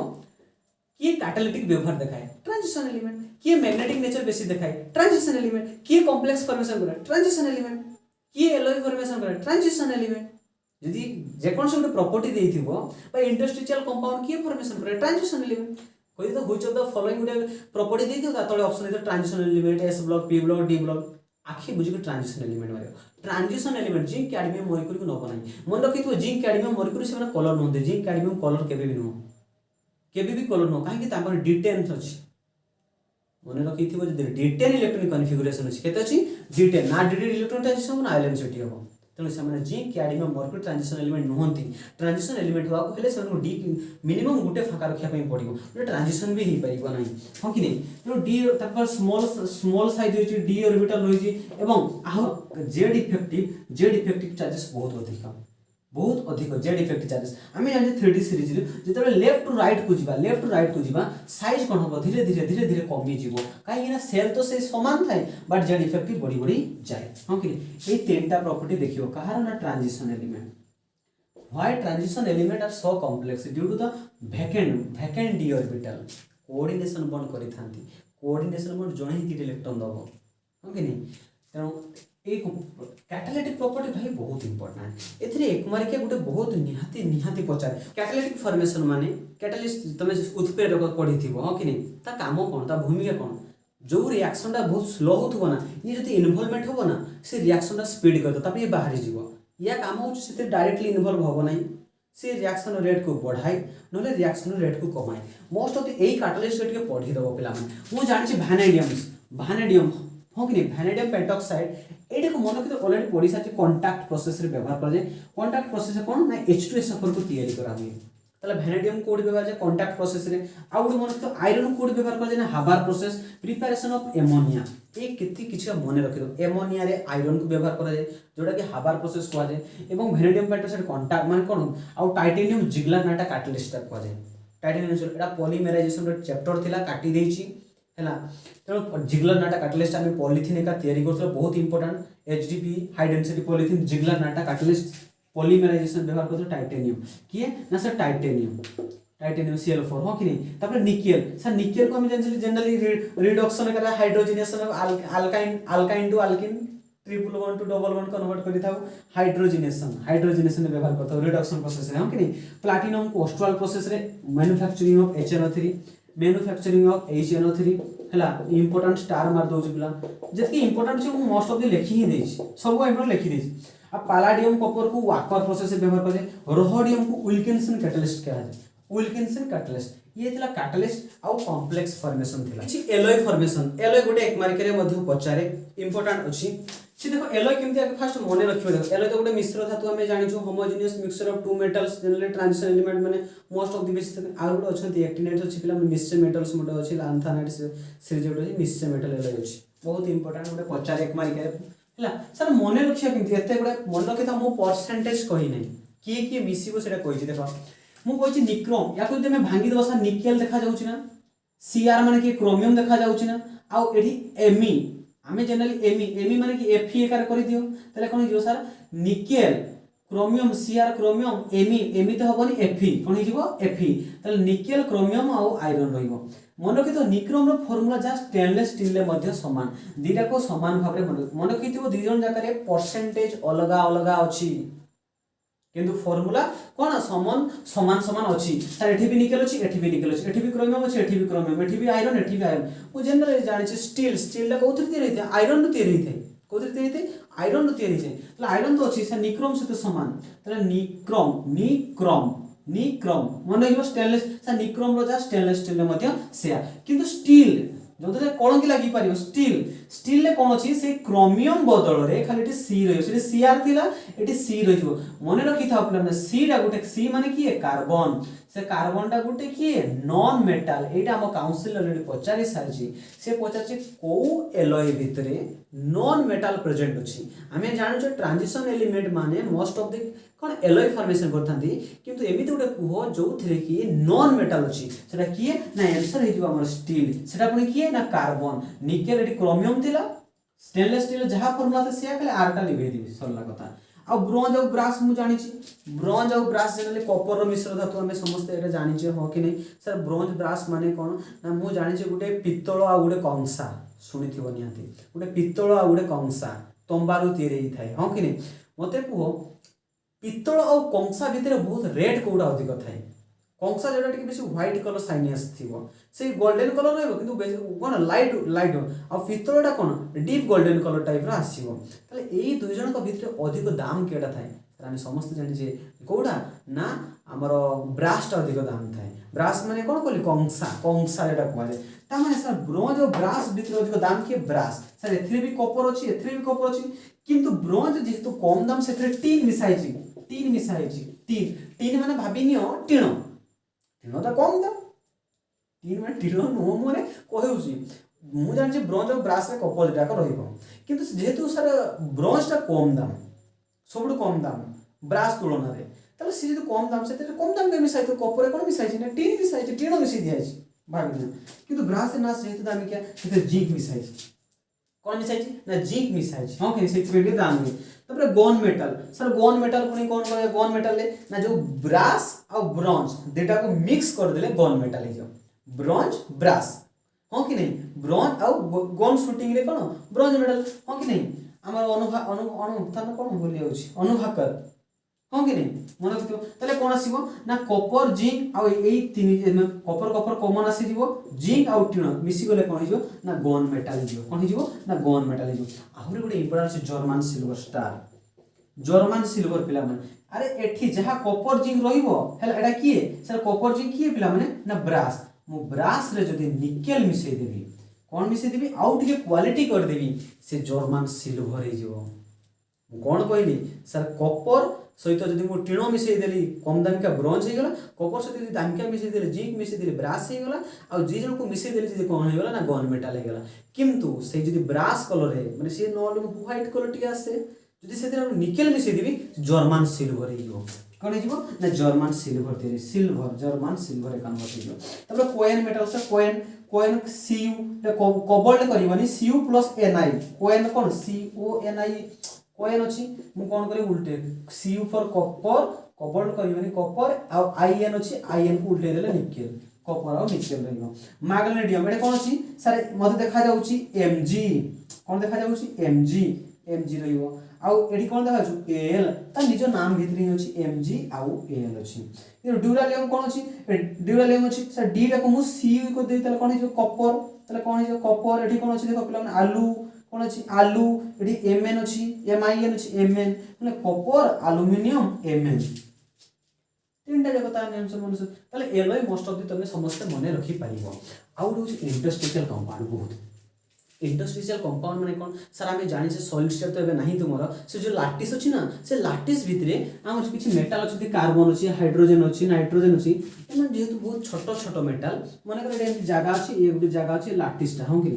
किए कैटालिटिक व्यवहार देखाए ट्रांजिशन एलिमेंट किए मैग्नेटिक नेचर बेसी देखाए ट्रांजिशन एलिमेंट किए कॉम्प्लेक्स फॉर्मेशन करे ट्रांजिशन एलिमेंट किए एलॉय फॉर्मेशन करे ट्रांजिशन एलिमेंट यदि जे कोन से प्रॉपर्टी देथिबो बा इंटरस्टिशियल कंपाउंड किए फॉर्मेशन करे ट्रांजिशन एलिमेंट कोइ तो व्हिच ऑफ द फॉलोइंग गुडे प्रॉपर्टी देथिबो ता तळे option is transition element S block P block D block आखि बुझी के transition element Mario transition element zinc cadmium mercury को न बनाई मन रखितो जिंक कैडमियम मरक्यूरी से माने कलर न दे जिंक कैडमियम कलर केबे भी कलर न काहे कि तापर D10 अछि मन रखिथिबो जे D10 इलेक्ट्रॉनिक कन्फिगरेशन अछि केते अछि D10 ना D इलेक्ट्रॉन ट्रांजिशन ना LM सेटी हो तेणु से माने zinc cadmium mercury transition element नहंती ट्रांजिशन एलिमेंट होआ को हेले से डी मिनिमम गुटे फाका रखिया पई पड़िबो जे ट्रांजिशन भी ही परिबो नाही हो कि नहीं तेणु डी तापर स्मॉल साइज होई छि डी ऑर्बिटल होई छि एवं आहो जेड इफेक्टिव चार्जेस बहुत अधिक जेड इफेक्टिव चार्जेस आमे जानि 3D सीरीज रे जेतबे लेफ्ट टू राइट को जिबा साइज कोन हो धीरे धीरे कमी जिवो काहे कि ना सेल तो से समान थाए बट जेड इफेक्टिव बड़ी जाए हां कि ए तीनटा प्रॉपर्टी देखियो कहार ना transition element why transition element are so complex due to the vacant D orbital coordination bond करि थांती कोऑर्डिनेशन बंद जणे ही इलेक्ट्रॉन दबो हां कि नहीं तेणु एक कैटालिटिक प्रॉपर्टी भाई बहुत इंपोर्टेंट एथरे एक मार के गुटे बहुत निहाती पचार कैटालिटिक फॉर्मेशन माने कैटालिस्ट तमे उत्प्रेरक पढिथिबो हां कि नहीं ता काम कोन ता भूमिका कोन जो रिएक्शन ता बहुत स्लो होथबो ना ये जति इन्वॉल्वमेंट होबो ना से रिएक्शन ता स्पीड कर दो तबे बाहर जीवो या काम हो से डायरेक्टली इन्वॉल्व होबो नहीं से रिएक्शन रेट को बढ़ाई नले रिएक्शन रेट को कमाई most of the AE catalyst के पढि दबो पिला माने मु जानि छी वैनेडियम हां कि नहीं वैनेडियम पेंटॉक्साइड एटा को मन के ऑलरेडी पढि साथि कांटेक्ट प्रोसेस रे व्यवहार कर जे कांटेक्ट प्रोसेस कोन ना H2SO4 को तैयारी करा हुए तले वैनेडियम कोड व्यवहार जे कांटेक्ट प्रोसेस रे आउड मन के आयरन कोड व्यवहार कर जे ना हाबार प्रोसेस प्रिपरेशन ऑफ एमोनिया ए केति किछ मन रखि दो एमोनिया रे आयरन को व्यवहार कर जे जोटा कि हाबार प्रोसेस को जे एवं वैनेडियम पेंटॉक्साइड कांटेक्ट मान कोन आ टाइटेनियम जिगलर नाटा कैटालिस्ट को जे टाइटेनियम सिल्वर एटा पॉलीमराइजेशन रो चैप्टर थिला काटी देछि हैला। तेणु जिगलर नाटा कैटालिस्ट आम पॉलीथिन एका तैयारी करथलो बहुत important HDP high density polythene Ziegler Natta catalyst polymerisation व्यवहार करथलो टाइटेनियम किए ना सर टाइटेनियम Cl4 हो कि नहीं। तापर निकेल सर निकेल को हम जनरली रिडक्शन करा hydrogenation of alkyne to alkene triple bond to double bond convert करि थाउ हाइड्रोजनेशन व्यवहार करथौ रिडक्शन प्रोसेस रे हो कि नहीं। प्लैटिनम को ऑस्ट्रल प्रोसेस रे manufacturing of HNO3 manufacturing of HNO3 हला इंपोर्टेंट स्टार मार दउछ पिला जतकी इंपोर्टेंट छै मोस्ट ऑफ द लिखि ही देछ सब इंपोर्टेंट लिखि देछ। अब पैलाडियम कॉपर को वाकर प्रोसेस से व्यवहार करे रोहडियम को विल्किंसन कैटालिस्ट कहा जाय विल्किंसन कैटालिस्ट ये थिला कैटालिस्ट आउ कॉम्प्लेक्स फॉर्मेशन थिला छि एलॉय फॉर्मेशन एलॉय गोटे एक मार्क रे मध्ये पचारे इंपोर्टेंट अछि छि देखो एलॉय केमति आगे फर्स्ट मने रखियो देखो एलॉय तो गोटे मिश्र धातु हमें जानि छु homogeneous mixture of two metals generally transition element माने मोस्ट ऑफ द बेसिस आ गोटे अछंती एक्टिनेट अछि पिला मिक्सचर मेटल्स मोटे अछि लांथानाइट सीरीज गोटे अछि मिक्सचर मेटल एलॉय अछि बहुत इंपोर्टेंट गोटे पचारे एक मार्क रे हला सर मने रखियो केमति एते गोटे मन रखि त मो परसेंटेज कहि नै किए मिसिबो सेटा कहि छि देखो मु कहि निक्रोम या कोइ तमे भांगी दबा सा निकेल देखा जाउछि ना Cr माने कि क्रोमियम देखा जाउछि ना आ एठी Me आमे जनरली Me माने कि Fe एकार करि दियो तले कोन हिजो sir nickel chromium Cr chromium Me तो हबनी Fe कोन हिजो Fe तले निकेल क्रोमियम आ आयरन रहिबो मन रखि तो निक्रोम रो फार्मूला जा स्टेनलेस स्टील ले मध्ये समान दीटा को समान भाबरे मन रखि तो दुई जन जाकारे परसेंटेज अलगा अलगा अछि किंतु फार्मूला कोन समान अछि सर एठी भी निकेल अछि एठी भी निकेल अछि एठी भी क्रोमियम अछि एठी भी क्रोमियम एठी भी आयरन ओ जनरली जानि छी स्टील ला कोथि तैयार होइते आयरन नु तैयार होइते कोथि तैयार होइते आयरन नु तैयार होइते तले आयरन तो अछि सर निक्रोम से तो समान तले निक्रोम मन हियो स्टेनलेस सर निक्रोम रो जा स्टेनलेस स्टील ले मध्ये सेया किंतु स्टील जोते कोन की लागि पारियो स्टील ले कोन अछि से क्रोमियम बदल रे खाली एटी सी रहियो से Cr थिला एटी सी रहियो मने रखि था आपन सी डा गुटे सी माने की कार्बन से कार्बन टा गुटे की नॉन मेटल एटा हम काउंसिल ऑलरेडी पचारि सारछि से पचाछि को एलॉय भितरे नॉन मेटल प्रेजेंट अछि हमें जानु छ ट्रांजिशन एलिमेंट माने मोस्ट ऑफ द कोन एलॉय फॉर्मेशन करथांती किंतु एमिति गुटे कुहो जो थरे की नॉन मेटल अछि सेटा की ना आंसर हे हमर स्टील सेटा पुनी की ना कार्बन निकेल एटी क्रोमियम थिला स्टेनलेस स्टील जहा फार्मूला से सिया खाली आरटा लिबे दिबी सरला कथा आ ब्रोंज और ब्रास मु जानि छी ब्रोंज और ब्रास जनरली कॉपर रो मिश्र धातु हमें समस्त एटा जानि छी हो कि नहीं सर ब्रोंज ब्रास माने कोन ना मु जानि छी गुटे पित्तल आ गुटे कंसा सुनिथिबो निहाती गुटे पित्तल आ गुटे कंसा तंबारु तैयारी हि थाए हो कि नहीं मते को पित्तल और कंसा भितर बहुत रेड कोडा अधिक थाए कंसा जेटा टिके बेसी व्हाइट कलर साइनियस थिबो से गोल्डन कलर रहबो किंतु बेसी कोन लाइट आ पित्तलटा कोन डीप गोल्डन कलर टाइप रा आसीबो तले एई दुई जन को भितर अधिक दाम केडा थाए सर हम समस्त जानि जे कोडा ना हमरो ब्रास टा अधिक दाम थाए ब्रास माने कोन कहली कंसा जेटा कहले ता माने सर ब्रोंज और ब्रास भितर अधिक दाम के ब्रास सर एथरे भी कॉपर अछि किंतु ब्रोंज जेतु कम दाम से टीन मिसाइछि टीन माने भाबिनियो टीनो तो कम दाम टीन माने टीनो नो माने कहउछि मु जानि ब्रोंज और ब्रास रे कॉपर जाक रहिबो किंतु जेतु सर ब्रोंज टा कम दाम सबडु कम दाम ब्रास तुलना रे तले से जेतु कम दाम से कम दाम के मिसाइ तो कॉपर रे कोन मिसाइछि ना टीन मिसाइछि टीनो मिसि दियाछि भाबिनियो किंतु ब्रास ना जेतु दाम क्या से जिंक मिसाइछि कोन मिसाइछि ना जिंक मिसाइछि हां के से पेडी दाम है तबरे गोन मेटल सर गोन मेटल कोनी कोन कहे गोन मेटल ले ना जो ब्रास और ब्रोंज डेटा को मिक्स कर देले गोन मेटल हे जो ब्रोंज ब्रास हां कि नहीं ब्रोंज और गोन शूटिंग रे कोन ब्रोंज मेटल हां कि नहीं हमर अनुभाकन कोन बोली होछि अनुभाकर हां कि नहीं मन रखियो तले कोन आसीबो ना कॉपर जिंक और एई तीन कॉपर कॉमन आसी जीवो जिंक और टिन मिसी गले कोन हिजो ना गोन मेटल हिजो कोन हिजो ना गोन मेटल हिजो आहुरी गुटे इंपोर्टेंट से जर्मन सिल्वर पिला माने अरे एठी जहा कॉपर जिंक रहिबो हेला एटा किए सर कॉपर जिंक किए पिला माने ना ब्रास मु ब्रास रे जदी निकेल मिसै देबी कोन मिसै देबी आउ टिके क्वालिटी कर देबी से जर्मन सिल्वर हे जिवो मु कोन कहली सर कॉपर सहित जदि मु टिनो मिसै देली कम दाम का ब्रोंज हे गेला कॉपर सहित जदि दाम का मिसै देली जिंक मिसै देली ब्रास हे गेला आ जे जन को मिसै देली जदि कोन हे गेला ना गोन मेटल हे गेला किंतु से जदि ब्रास कलर हे माने से नॉर्मल व्हाइट कलर टी आसे जदि से निकेल मिसै देबी जर्मन सिल्वर हे जिवो कौन हो ना German silver theory silver German silver रे कन्वर्ट हो तब कोएन मेटल से कोएन कोएन Cu कोबाल्ट करबनी Cu प्लस Ni कोएन कौन CONi कोएन अछि मु कोन करी उल्टे Cu फॉर कॉपर कोबाल्ट करबनी कॉपर आ In अछि In को उल्टे देले निकेल कॉपर और निकेल रहिबो मैग्नेटियम एटा कोन अछि सर मते देखा जाउची Mg कोन देखा जाउची Mg रहिबो आउ एडी कोन देखा छु Al ता निज नाम भितरी अछि Mg आउ Al अछि ये ड्यूरालियम कोन अछि ड्यूरालियम अछि सर डी टा को मु Cu को देई तले कोन हिजो कॉपर तले कोन हिजो कॉपर एडी कोन अछि देखो पिला माने आलू कोन अछि आलू एडी Mn अछि Min अछि Mn माने कॉपर एल्युमिनियम Mn तीनटा जगह ता नाम से मनुष्य तले एलोय मोस्ट ऑफ द तमे समस्त मने रखि पारिबो आउ होछि इंटरस्टिशियल कंपाउंड बहुत इंटरस्टिशियल कंपाउंड माने कोन सर आमे जानि से सॉलिड स्टेट तो एबे नाही तुमरो से जो लैटिस अछि ना से लैटिस भितरे हमर किछि मेटल अछि कार्बन अछि हाइड्रोजन अछि नाइट्रोजन अछि एमन जेहेतु बहुत छोट छोट मेटल माने करे एमि जागा अछि ए गुटे जागा अछि लैटिस ता हम कि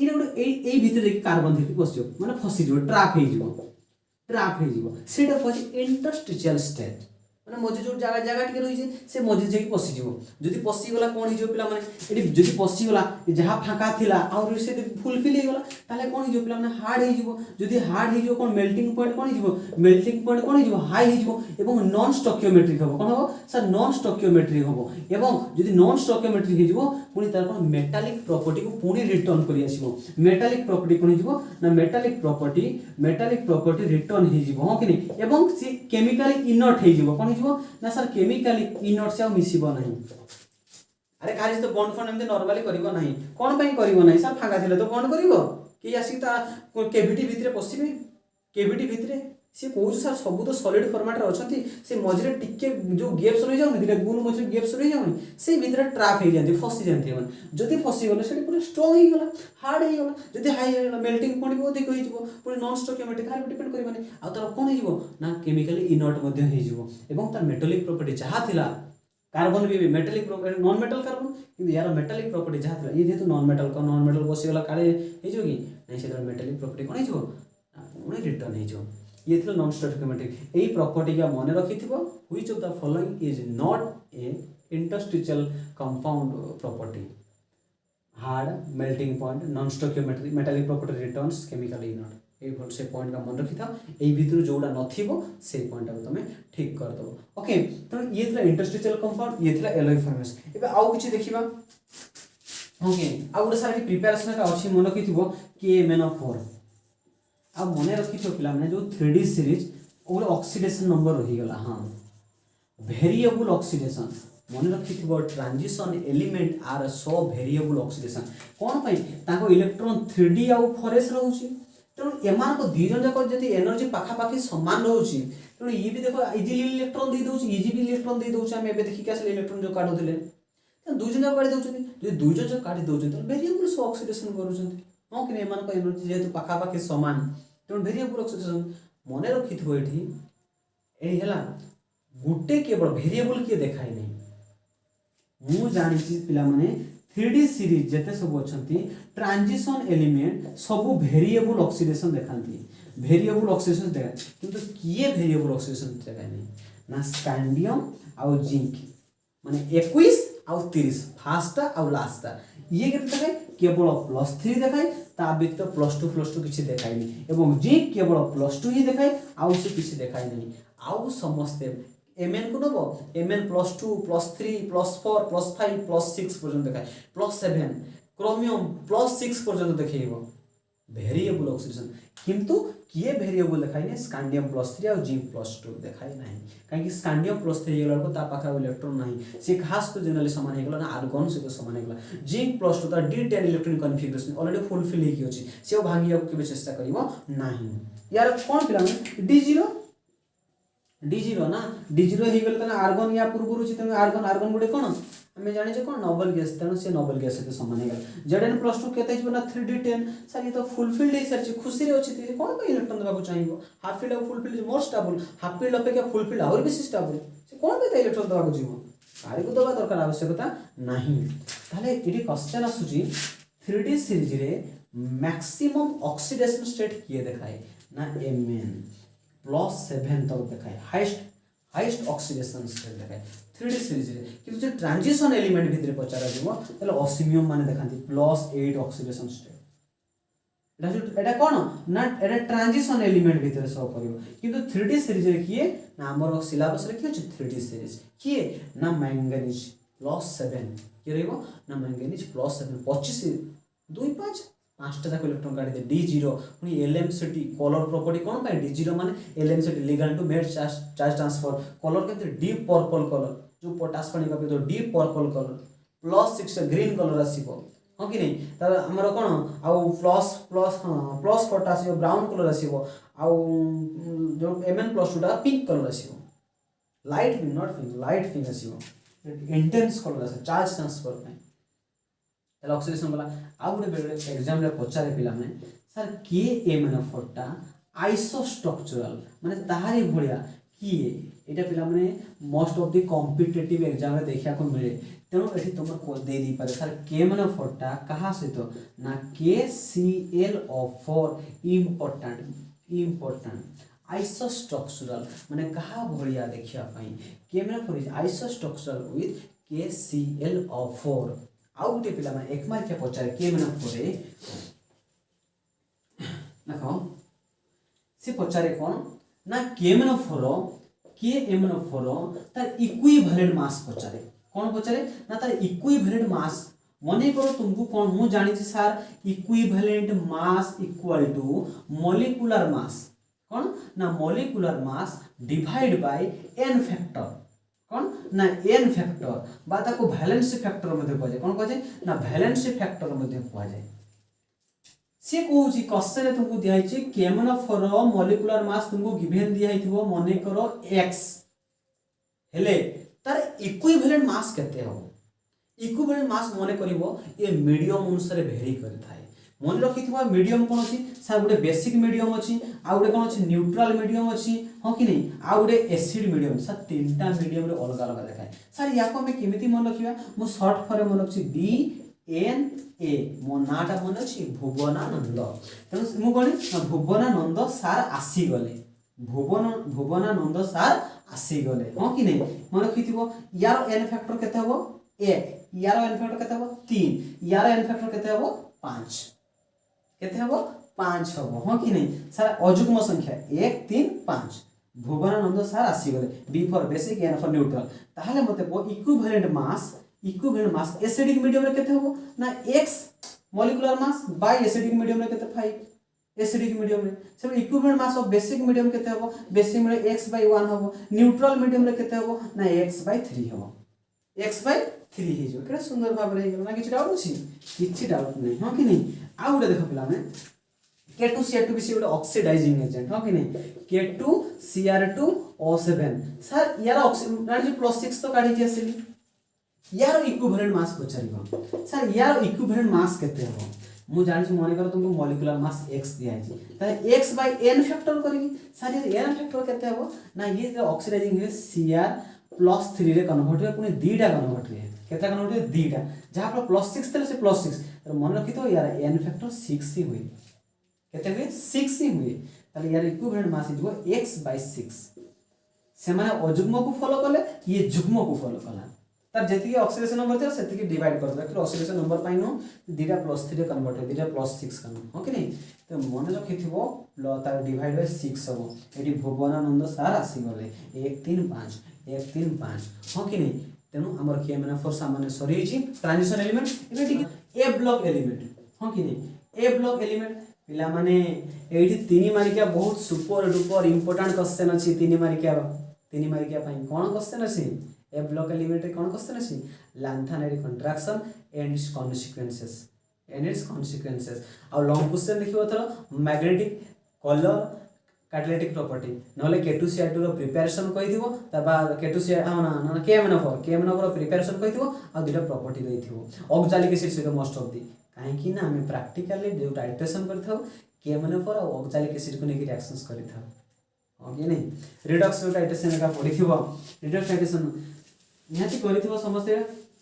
इ गुटे ए भितरे कि कार्बन धरि बसियो माने फसी जो ट्रैप हे जिवो सेटा पछि इंटरस्टिशियल स्टेट माने मजे जो जागा टिके रही से मजे जे पसी जीवो जदी पसी गला कोन हिजो पिला माने एडी जदी पसी गला जहा फाका थिला और से फुलफिल हे गला ताले कोन हिजो पिला माने हार्ड हे जिवो जदी हार्ड हे जिवो कोन मेल्टिंग पॉइंट कोन हिजो मेल्टिंग पॉइंट कोन हिजो हाई हे जिवो एवं नॉन स्टोकियोमेट्रिक हबो कोन हबो सर नॉन स्टोकियोमेट्रिक हबो एवं जदी नॉन स्टोकियोमेट्रिक हे जिवो पुनी तार कोन मेटालिक प्रॉपर्टी को पुनी रिटर्न करि आसीबो मेटालिक प्रॉपर्टी कोन हिजो ना मेटालिक प्रॉपर्टी रिटर्न हे जिवो हो कि एवं से केमिकली इनर्ट हे जिवो कोन ना सर केमिकली इनर्ट से मिसिबो नाही अरे खाली तो बॉन्ड फॉर्म एमते नॉर्मली करिवो नाही कोन पई करिवो नाही सर फागा थिले तो बॉन्ड करिवो कि आसी ता केविटी भितरे पसिबे केविटी भितरे से कोज सर सब तो सॉलिड फॉर्मेट रे अछंती से मजरे टिके जो गैप्स रहि जाउ दिले गुल मजरे गैप्स रहि जाउ से भितरे ट्रैप हे जानती फसी जानती मन जदी फसी गले से पूरा स्ट्रांग हे गला हार्ड हे गला जदी हाई हे गला मेल्टिंग पॉइंट को अधिक होई जिवो पूरा नॉन स्टोकियोमेट्रिक हार डिपेंड करि माने आ तर कोन हे जिवो ना केमिकली इनर्ट मध्ये हे जिवो एवं तार मेटालिक प्रॉपर्टी जहा थिला कार्बन भी metallic property non metal carbon कि यार मेटालिक प्रॉपर्टी जहा थिला ये जेतु नॉन मेटल बसी गला काले हे जिवो कि नै से मेटालिक प्रॉपर्टी कोन हे जिवो पुणी रिटर्न हे जिवो ये थिला नॉन स्टोकियोमेट्रिक एई प्रॉपर्टी का माने रखिथिबो which of the following is not a interstitial compound property hard melting point non stoichiometric metallic property returns chemically inert ए भल से पॉइंट का मन रखि था एई भितर जोडा नथिबो से पॉइंट को तमे ठीक कर दबो ओके तो ये थिला इंटरस्टिशियल कंपाउंड ये थिला एलोय फॉर्मेशन एबे आउ किछि देखिबा ओके आ गुडा सारा प्रिपरेशन का अछि मन रखिथिबो KMnO4 अब मने रखिथो पिला माने जो 3D सीरीज ओले ऑक्सीडेशन नंबर रही गला हां वेरिएबल ऑक्सीडेशन मने रखिथबो transition element are so variable oxidation कोन पई ताको इलेक्ट्रॉन 3D आ 4s रहउची तेणु एमान को दी जन जाक जति एनर्जी पाखा पाखी समान रहउची तेणु ये भी देखो इजीली इलेक्ट्रॉन दे दोची इजीली इलेक्ट्रॉन दे दोची हम एबे देखि के असले इलेक्ट्रॉन जो काढो दिले त दुई जन जाक काढी दोचती जे दुई जन जाक काढी दोचती त वेरिएबल सो ऑक्सीडेशन करूचंती हां कि एमान को एनर्जी जेतु पाखा पाखी समान तेणु वेरिएबल ऑक्सीडेशन मने रखिथबो एठी एही हला गुटे केवल वेरिएबल के देखाई नै मु जानि छी पिला माने 3D सीरीज जते सब अछंती ट्रांजिशन एलिमेंट सब वेरिएबल ऑक्सीडेशन देखांती वेरिएबल ऑक्सीडेशन देखा किंतु किए वेरिएबल ऑक्सीडेशन देखा नै ना स्कैंडियम आ जिंक माने 21 आ 30 फास्ट आ लास्ट ये केते देखाय केवल +3 देखाय ता व्यतिरिक्त +2 किछि देखाय नै एवं जिंक केवल +2 ही देखाय आ से किछि देखाय नै आ समस्त Mn को नबो Mn +2 +3 +4 +5 +6 पर्यंत देखाय +7 क्रोमियम +6 पर्यंत देखैबो वेरिएबल ऑक्सीडेशन किंतु किए वेरिएबल देखाय नै स्कैंडियम +3 और जिंक +2 देखाय नै काहे कि स्कैंडियम +3 हेगला को ता पाखा इलेक्ट्रॉन नाही से खास को जनरली समान हेगला ना आर्गन से तो समान हेगला जिंक +2 ता D10 electron configuration already fulfil हे कि अछि से भांगिया के चेष्टा करिवो नाही यार कोन पिला D0 ना D0 हे गेल तना आर्गन या पूर्वरु छि तमे आर्गन गुडे कोन हमें जाने जे कोन नोबल गैस तनो से नोबल गैस से समान हे गेल Zn +2 केते छि ना 3D10 सर ये तो फुलफिल्ड हे सर छि खुशी रे अछि कोन पे इलेक्ट्रॉन देबा को चाहिबो हाफ फील्ड और fulfilled is more stable half field अपेक्षा फुलफिल्ड और बेसी स्टेबल से कोन पे इलेक्ट्रॉन देबा को जीवो कारे को दबा दरकार आवश्यकता नाही ताले इडी क्वेश्चन आसुची 3D सीरीज रे मैक्सिमम ऑक्सीडेशन स्टेट किए देखाय ना Mn +7 तक देखाय हाईएस्ट ऑक्सीडेशन स्टेट देखाए 3D सीरीज रे किंतु जे ट्रांजिशन एलिमेंट भितर पचारा जीवो तले ऑसिमियम माने देखांती +8 ऑक्सीडेशन स्टेट एटा कोन ना एटा ट्रांजिशन एलिमेंट भितर शो करिवो किंतु 3D सीरीज रे किए ना हमर सिलेबस रे कि अछि 3D सीरीज किए ना मैंगनीज +7 कि रहइबो ना मैंगनीज +7 25 25 पांचटा जाक इलेक्ट्रॉन काढी दे D0 पुनी LMCT कलर प्रॉपर्टी कोन पाए D0 माने LMCT ligand to metal charge transfer colour केते डीप पर्पल कलर जो पोटास पानी का तो deep purple colour +6 green colour आसीबो हां कि नहीं त हमर कोन आ प्लस पोटासियम ब्राउन कलर आसीबो आ जो Mn+2 टा पिंक कलर आसीबो light pink not pink light pink आसीबो इंटेंस कलर आसे चार्ज ट्रांसफर पे एला ऑक्सीडेशन वाला आ गुटे बेले एग्जाम रे पचारे पिला माने सर के MnO4 टा आइसोस्ट्रक्चरल माने ताहारी भलिया किए एटा पिला माने most of the competitive exam रे देखिया को मिले तेनो एठी तुमर को दे दी पारे सर के MnO4 टा कहा से तो ना KClO4 इंपोर्टेंट आइसोस्ट्रक्चरल माने कहा भलिया देखिया पई के MnO4 इज आइसोस्ट्रक्चरल विथ KClO4 आउ गुटे पिला माने एक मार्क के पचारे के MnO4 रे देखो से पचारे कोन ना के MnO4 तार इक्विवेलेंट मास पचारे कोन पचारे ना तार इक्विवेलेंट मास मने करो तुमको कोन मु जानि छी sir equivalent mass equal to molecular mass कोन ना molecular mass divide by n factor कोन ना n फैक्टर बा ताको वैलेंसी फैक्टर मध्ये को जाय कोन को जाय ना वैलेंसी फैक्टर मध्ये को जाय से कहूची क्वेश्चन तुमको दिया है के MnO4 मॉलिक्यूलर मास तुमको गिवन दिया है मने करो x हेले तार इक्विवेलेंट मास केते हो इक्विवेलेंट मास मने करिवो ए मीडियम अनुसार वेरी करि थाए मन रखिथवा मीडियम कोन अछि सर गुटे बेसिक मीडियम अछि आ गुटे कोन अछि न्यूट्रल मीडियम अछि हो कि नहीं आ गुटे एसिड मीडियम सर तीनटा मीडियम रे अलग अलग देखाय सर याको हम केमिति मन रखिबा मु शॉर्ट फॉर्म मन रखछि DNA मो नाटा मन अछि भुवनानंद तेनु मु कोनी भुवनानंद सार आसी गले भुवनानंद सार आसी गले हो कि नहीं मन रखिथिबो यार n फैक्टर केते हबो 1 यार n फैक्टर केते हबो 3 यार n फैक्टर केते हबो 5 केते हबो 5 हबो हो कि नहीं सर अजुग्म संख्या 1 3 5 भुवनानंद सार आसी गले B for basic n for neutral ताहले मते को इक्विवेलेंट मास एसिडिक मीडियम रे केते हबो ना x molecular mass by acidic medium रे केते 5 एसिडिक मीडियम रे सब equivalent mass of basic medium केते हबो बेसिक मीडियम x/1 हबो न्यूट्रल मीडियम रे केते हबो ना x/3 हबो x/3 हे जो केड़ा सुंदर भाव रे ना किछि डाउट अछि किछि डाउट नै हो कि नहीं आ गुटे देखो पिला में K2Cr2 भी गुटे ऑक्सीडाइजिंग एजेंट हो कि नहीं K2Cr2O7 सर यार ऑक्सीडाइज +6 तो काढी के आसीली यार इक्विवेलेंट मास पचारिबो सर यार इक्विवेलेंट मास केते हो मु जानि छी मने कर तुमको मॉलिक्यूलर मास x दिया है ताले x/n फैक्टर करिवि सर ये n फैक्टर केते हो ना ये ऑक्सीडाइजिंग है Cr+3 रे कन्वर्ट हो पुनी दीटा कन्वर्ट है केते कन्वर्ट है दीटा जहां पर +6 तले से +6 तर मन रखि तो यार n फैक्टर 6 ही हुई केते हुई 6 ही हुई ताले यार इक्विवेलेंट मास हिजो x/6 से माने अजुग्म को फॉलो करले ये जुग्म को फॉलो करला तार जेति ऑक्सीडेशन नंबर था सेति की डिवाइड कर दे ऑक्सीडेशन नंबर पाइनो दीटा +3 रे कन्वर्ट हो दीटा +6 कन्वर्ट हो कि नहीं तो मन रखिथिबो तार डिवाइड बाय 6 हबो एटी भुवनानंद सार आसी गले 1 3 5 1 3 5 हो कि नहीं तेनु हमर के MnO4 सामान्य सरी छि ट्रांजिशन एलिमेंट एबे ठीक ए ब्लॉक एलिमेंट हो कि नहीं ए ब्लॉक एलिमेंट पिला माने एटी तीन मारिका बहुत सुपर डुपर इंपोर्टेंट क्वेश्चन अछि तीन मारिका पई कोन क्वेश्चन अछि ए ब्लॉक एलिमेंट कोन क्वेश्चन अछि lanthanide contraction and its consequences आ लॉन्ग क्वेश्चन देखिबो तो मैग्नेटिक कलर कैटालिटिक प्रॉपर्टी नले K2Cr2 रो प्रिपरेशन कहि दिबो तबा K2Cr ना KMnO4 प्रिपरेशन कहि दिबो आ दुटा प्रॉपर्टी देइ दिबो ऑक्सैलिक एसिड से मोस्ट ऑफ दी काहे कि ना हमें प्रैक्टिकली जो टाइट्रेशन करथौ KMnO4 और ऑक्सैलिक एसिड को नेकी रिएक्शंस करिथौ ओके नहीं रिडक्स टाइट्रेशन का पढिथिबो रिडक्स टाइट्रेशन निहाती करिथिबो समस्या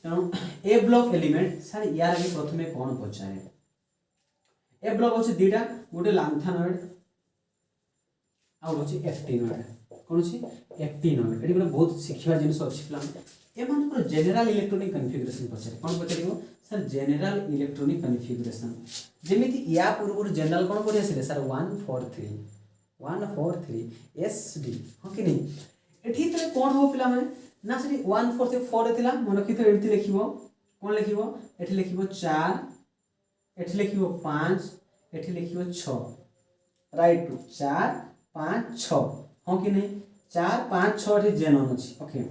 तेणु ए ब्लॉक एलिमेंट सर यार भी प्रथमे कोन पचारे ए ब्लॉक होछि दीटा गोटे लैंथेनॉइड आ होछि एक्टिनॉइड कौन अछि एक्टिनोइड एटी गोटे बहुत शिखिबा जिनिस अछि पिला एमानकर जनरल इलेक्ट्रॉनिक कन्फिगरेशन पछरे कोन पछरिबो सर जनरल इलेक्ट्रॉनिक कन्फिगरेशन जेमिति या पूर्व जनरल कोन पढि आसिले सर 143 एसडी हो कि नहीं एठी तरे कोन हो पिला माने ना सरी 144 थिला मन रखि तो एठी लिखिबो कोन लिखिबो एठी लिखिबो 4 एठी लिखिबो 5 एठी लिखिबो 6 राइट 4 5 6 हो कि नहीं 4 5 6 एठी जेनन अछि ओके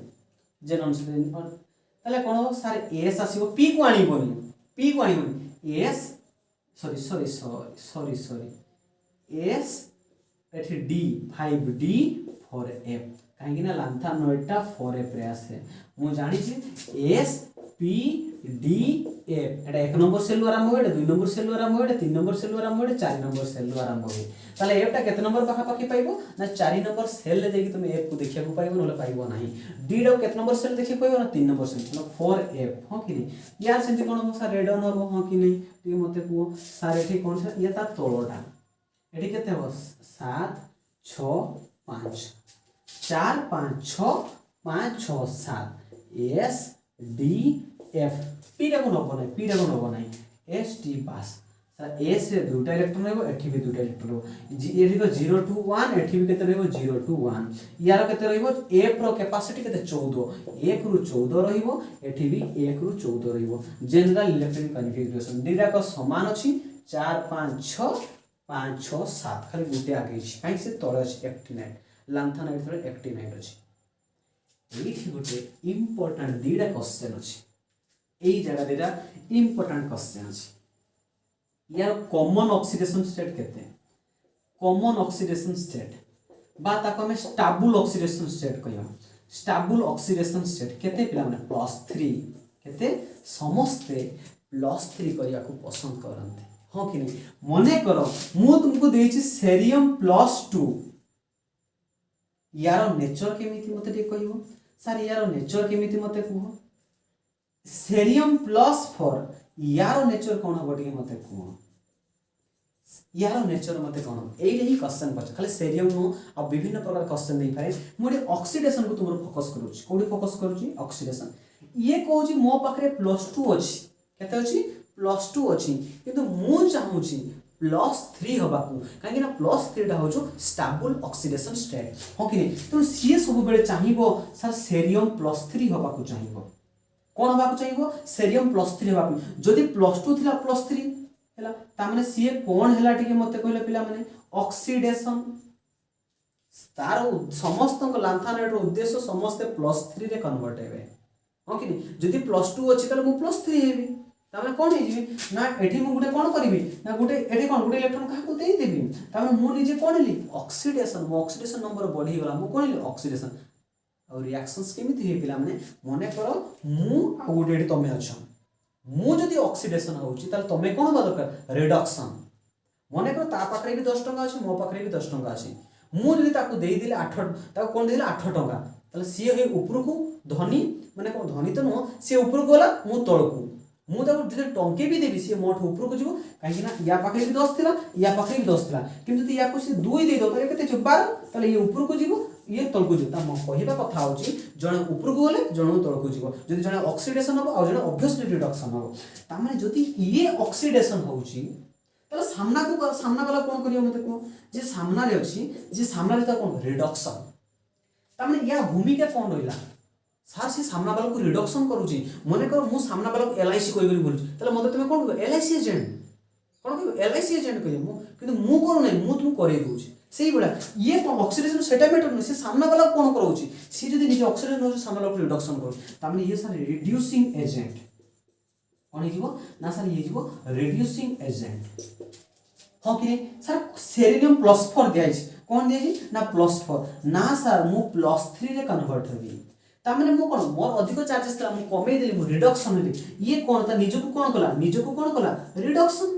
जेनन ताले कोन हो सर एस आसीबो पी को आनिबोनी एस सॉरी एस एठी डी 5d 4f कहीं ना लांथा नोटा 4f रे आसे मु जानि छी एस पी डी एफ एटा 1 नंबर सेल आरंभ होय 2 नंबर सेल आरंभ होय 3 नंबर सेल आरंभ होय 4 नंबर सेल आरंभ होय ताले एफ टा केते नंबर पाखा पाखी पाइबो ना 4 नंबर सेल ले जेकी तुम एफ को देखिया को पाइबो नले पाइबो नाही डी डो केते नंबर सेल देखि पाइबो ना 3 नंबर सेल मतलब 4f हो कि नहीं यार सेंति कोन हो सर रेड ऑन हो हो कि नहीं टी मते को सर एठी कोन से ये ता तोलोटा एठी केते हो 7 6 5 4 5 6 5 6 7 एस डी एफ पी टा को नबो नाही S T pass sir S रे दुटा इलेक्ट्रॉन रहबो एठी भी दुटा इलेक्ट्रॉन रहबो एठी को 0 to 1 एठी भी केते रहबो 0 to 1 यार केते रहबो एफ रो कैपेसिटी केते 14 1 रु 14 रहबो एठी भी 1 रु 14 रहबो जनरल इलेक्ट्रॉनिक कन्फिगरेशन दीटा को समान अछि 4 5 6 5 6 7 खाली गुटे आगे अछि काई से तळे अछि एक्टिनाइड लांथानाइड थरे एक्टिनाइड अछि एठी गुटे इंपोर्टेंट दीटा क्वेश्चन अछि एई जगह दीटा इंपोर्टेंट क्वेश्चन अछि यार कॉमन ऑक्सीडेशन स्टेट केते कॉमन ऑक्सीडेशन स्टेट बा ताको हम स्टेबल ऑक्सीडेशन स्टेट कहियो स्टेबल ऑक्सीडेशन स्टेट केते पिला माने +3 केते समस्ते +3 करिया को पसंद करंते हो कि नहीं मने करो मु तुमको देछि सेरियम +2 यार नेचर केमिति मते दे कहियो सर यार नेचर केमिति मते कहो सेरियम +4 यार नेचर कोन हो बडी मते कहो यार नेचर मते कोन एई ही क्वेश्चन पछ खाली सेरियम नो आ विभिन्न प्रकार क्वेश्चन नहीं पारे मोडी ऑक्सीडेशन को तुमरो फोकस करूची कोडी फोकस करूची ऑक्सीडेशन ये कहूची मो पाखरे +2 अछि केते अछि +2 अछि किंतु मु चाहूची +3 हबाकू काहे ना +3 टा होचो स्टेबल ऑक्सीडेशन स्टेट हो कि नहीं तो सी सब बेले चाहिबो सर सेरियम +3 हबाकू चाहिबो कोन हबाकू चाहिबो सेरियम +3 हबाकू जदी +2 थिला +3 हैला ता माने सी कोन हैला टिके मते कहले पिला माने ऑक्सीडेशन तार समस्त लांथानाइड रो उद्देश्य समस्त +3 रे कन्वर्ट हेबे हो कि नहीं जदी +2 अछि त मु +3 हेबी तामे कोन हे जिवि ना एठी मु गुटे कोन करबी ना गुटे एठी कोन गुटे इलेक्ट्रॉन काहा को देई देबी तामे मु निजे कोन ली ऑक्सीडेशन मो ऑक्सीडेशन नंबर बढ़ी गला मु कोन ली ऑक्सीडेशन और रिएक्शंस केमिति हे पिला माने मने करो मु आ गुटे एठी तमे अछ मु जदी ऑक्सीडेशन होउची ताल तमे कोन बा दरकार रिडक्शन मने करो ता पाखरे भी 10 टंका अछि मो पाखरे भी 10 टंका अछि मु जदी ताको देई दिले 8 ताको कोन देले 8 टंका ताले सी हे ऊपर को धनी माने कोन धनी तो नो सी ऊपर को गला मु तळकू मु ताको जे टंके भी देबी सी मोठ ऊपर को जीवो काहे ना या पाखरे भी 10 थिला या पाखरे भी 10 थिला किंतु ती या को सी 2 दे दो ताले केते छ 12 ताले ये ऊपर को जीवो ये तळ को जीवो ता म कहिबा कथा होची जणे ऊपर को गले जणे तळ को जीवो जदी जणे ऑक्सीडेशन हो आ जणे ऑब्वियसली रिडक्शन हो ता माने जदी ये ऑक्सीडेशन होची ताले सामना वाला कोन करियो मते को जे सामना रे अछि जे सामना रे ता कोन रिडक्शन ता माने या भूमिका कोन रहिला सार से सामना वाला को रिडक्शन करूची मने करो मु सामना वाला को एलआईसी कोइ बोली बोलू ताले मते तुमे कोन एलआईसी एजेंट कोन को एलआईसी एजेंट कहियो मु किंतु मु करू नै मु तुम करे दूची सेही बडा ये तो ऑक्सीडेशन सेटा मैटर न से सामना वाला कोन करूची सी जदी निजे ऑक्सीडेशन हो सामना वाला को रिडक्शन करू ता माने ये सर रिड्यूसिंग एजेंट कोन हिजबो ना सर ये हिजबो रिड्यूसिंग एजेंट हो कि सर सेरियम +4 दिया छै कोन दिया छै ना +4 ना सर मु +3 रे कन्वर्ट होबी ता माने मु कोन मोर अधिक चार्जेस तला मु कमे देली मु रिडक्शन होली ये कोन ता निजको कोन कला रिडक्शन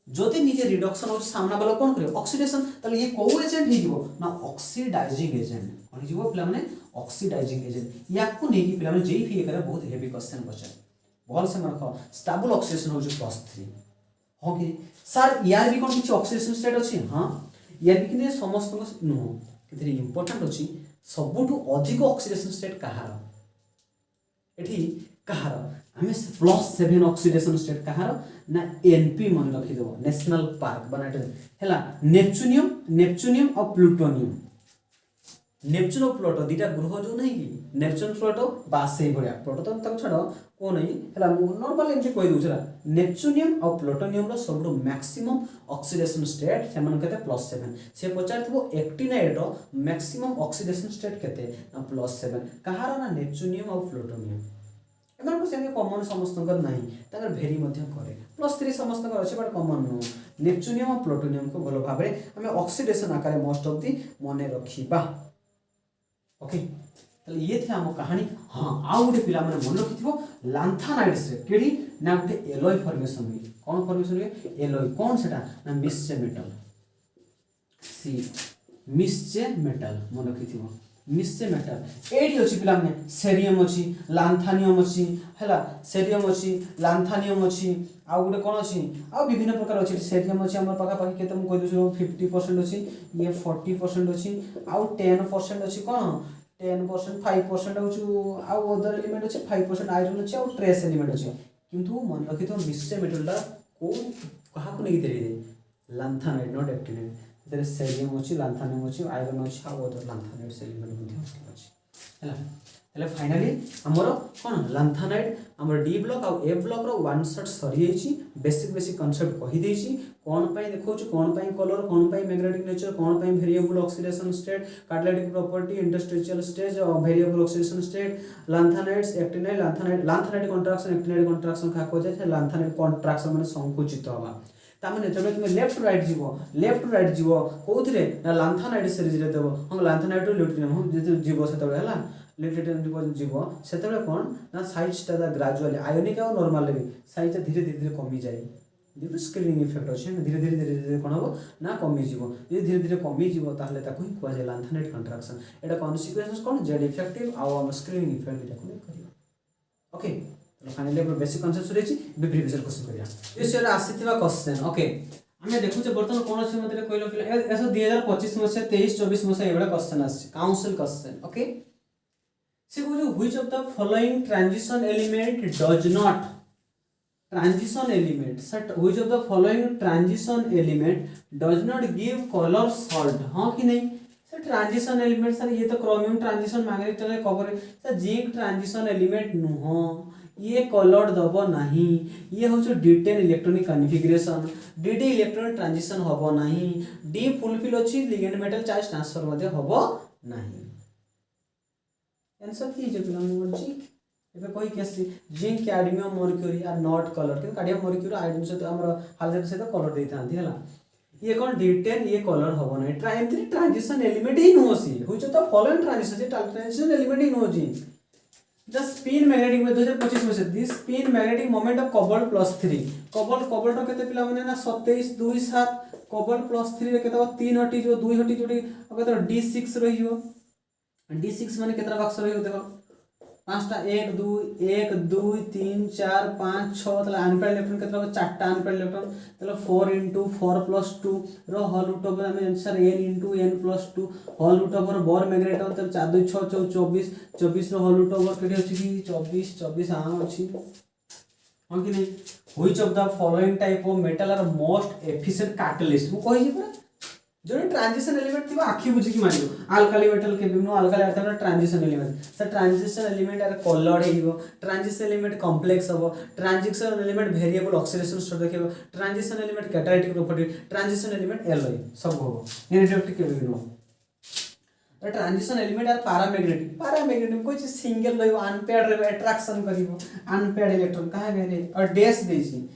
जति निजे रिडक्शन हो सामना वाला कोन करे ऑक्सीडेशन तले ये को एजेंट हिजबो ना ऑक्सीडाइजिंग एजेंट कोन हिजबो पिला माने ऑक्सीडाइजिंग एजेंट याकू नै कि पिला माने जेई फी करे बहुत हेवी क्वेश्चन पछे बोल से रखो स्टेबल ऑक्सीडेशन हो जो +3 हो कि सर यार भी कोन किछ ऑक्सीडेशन स्टेट अछि हां यार भी किने समस्त नो इधर इंपोर्टेंट अछि सबुठु अधिक ऑक्सीडेशन स्टेट कहार एठी कहार आमे +7 ऑक्सीडेशन स्टेट कहार ना एनपी मन रखि देबो नेशनल पार्क बनाटे हैला नेपच्यूनियम और प्लूटोनियम नेपच्यून और प्लूटो दुटा ग्रह जो नहीं कि नेपच्यून प्लूटो बास से भलिया प्लूटो तो तक छड़ को नहीं हैला नॉर्मल एमती कहि दउ छला नेपच्यूनियम और प्लूटोनियम रो सबरो मैक्सिमम ऑक्सीडेशन स्टेट से मन केते +7 से पचारथबो एक्टिनाइड रो मैक्सिमम ऑक्सीडेशन स्टेट केते ना +7 कहार ना नेपच्यूनियम और प्लूटोनियम एमन को सेमे कॉमन समस्तकर नाही ताकर भेरी मध्य करे +3 समस्तकर अछि बट कॉमन नो नेपच्यूनियम और प्लूटोनियम को भलो भाबरे हमें ऑक्सीडेशन आकारे मोस्ट ऑफ दी मने रखिबा ओके तले ये थे हम कहानी हां आउ गुटे पिला माने मन रखिथिबो लांथानाइड्स रे केडी ना गुटे एलॉय फॉर्मेशन हुई कोन फॉर्मेशन हुई एलॉय कोन सेटा ना मिक्सचे मेटल सी मिक्सचे मेटल मन रखिथिबो मिक्सचे मेटल एडी अछि पिला माने सेरियम अछि लांथानियम अछि हैला सेरियम अछि लांथानियम अछि आ गुटे कोन अछि आ विभिन्न प्रकार अछि सेरियम अछि हमर पाखा पाखी केते हम कहि दछु 50% अछि ये 40% अछि आ 10% अछि कोन 10% 5% अछि आ अदर एलिमेंट अछि 5% आयरन अछि आ ट्रेस एलिमेंट अछि किंतु मन रखि तो मिक्सचे मेटलटा को कहा को नहीं दे रे lanthanide not actinide there is sodium अछि लांथानियम अछि आयरन अछि आ अदर लांथानाइड एलिमेंट मध्ये अछि हैला तले फाइनली हमर कोन लांथानाइड हमर डी ब्लॉक और ए ब्लॉक रो वन शॉट सरी अछि बेसिक कांसेप्ट कहि दै छी कोन पई देखौ छी कोन पई कलर कोन पई मैग्नेटिक नेचर कोन पई variable oxidation state catalytic property interstitial stage और variable oxidation state lanthanides actinide lanthanide contraction actinide contraction का को जाय लांथानाइड कॉन्ट्रैक्शन माने संकुचित होबा तामने जब तुम लेफ्ट टू राइट जीवो कोथरे ना लांथानाइड सीरीज रे देबो हम लांथानाइड ल्यूटिनियम हम जे जीवो सेतबे हला ल्यूटिनियम जीवो सेतबे कोन ना साइज ता ग्रेजुअली आयोनिक और नॉर्मल लेबे साइज धीरे धीरे कमी जाय जेतु स्क्रीनिंग इफेक्ट अछि धीरे धीरे कोन हो ना कमी जीवो जे धीरे धीरे कमी जीवो ताहले ताको ही कोआ जाय लांथानाइड कॉन्ट्रैक्शन एटा कॉन्सिक्वेंसेस कोन जेड इफेक्टिव और स्क्रीनिंग इफेक्ट एटा कोन करियो ओके फाइनली अपन बेसिक कांसेप्ट सुरेछि बे प्रीवियस क्वेश्चन करिया इस रे आसीथिबा क्वेश्चन ओके हमें देखु जे वर्तमान कोन अछि मते कहलो कि ऐसा 2025 मसे 23 24 मसे एबडा क्वेश्चन आछि काउंसिल क्वेश्चन ओके से को जो which of the following transition element does not transition element सट which of the following transition element does not give colour salt हां कि नहीं सर ट्रांजिशन एलिमेंट सर ये तो chromium transition magnetite cover sir zinc transition element नुह ये कलर दबो नहीं ये हो जो D10 electronic configuration DD electron transition होबो नहीं D फुलफिल अछि लिगेंड मेटल चार्ज ट्रांसफर मध्ये होबो नहीं आंसर की जे बिलोंग जिंक एबे कोई केसी zinc cadmium mercury are not colour कि कैडमियम मर्क्यूरी आयोडीन से हमर हाइड्रोजन से कलर देथांती हला ये कोन D10 ये कलर होबो नहीं ट्रांजिशन एलिमेंट ही नोसी हो जो तो फॉलोइंग ट्रांजिशन ट्रांजिशन एलिमेंट ही नो जिंक The spin magnetic में 2025 में से this spin magnetic moment of cobalt +3 cobalt रो केते पिला माने ना 27 2 7 cobalt +3 रे केते 3 हटी जो 2 हटी जोटी केते D6 रहियो D6 माने केतरा बक्स रहियो देखो पांचटा 1 2 3 4 5 6 तले अनपेड इलेक्ट्रॉन केतरा चारटा अनपेड इलेक्ट्रॉन तले 4 * 4 + 2 रो होल रूट ओवर में answer n * n + 2 whole root over Bohr magnet तले 4 2 6 24 24 रो होल रूट ओवर केटे अछि कि 24 24 हां अछि हां कि नहीं which of the following type of metal are most efficient catalyst मु कहि जे जो ट्रांजिशन एलिमेंट थिबा आखि बुझी कि मानियो अल्काली मेटल के बिनो alkali earth transition element sir transition element are coloured हेबो ट्रांजिशन एलिमेंट कॉम्प्लेक्स हो transition element variable oxidation state देखिबो transition element catalytic property transition element alloy सब हो इलेक्ट्रिक के बिनो ट्रांजिशन एलिमेंट आर पैरामैग्नेटिक कोई चीज सिंगल रहबो अनपेयर्ड रहबो अट्रैक्शन करिवो अनपेयर्ड इलेक्ट्रॉन कहा गरे और डैश देसी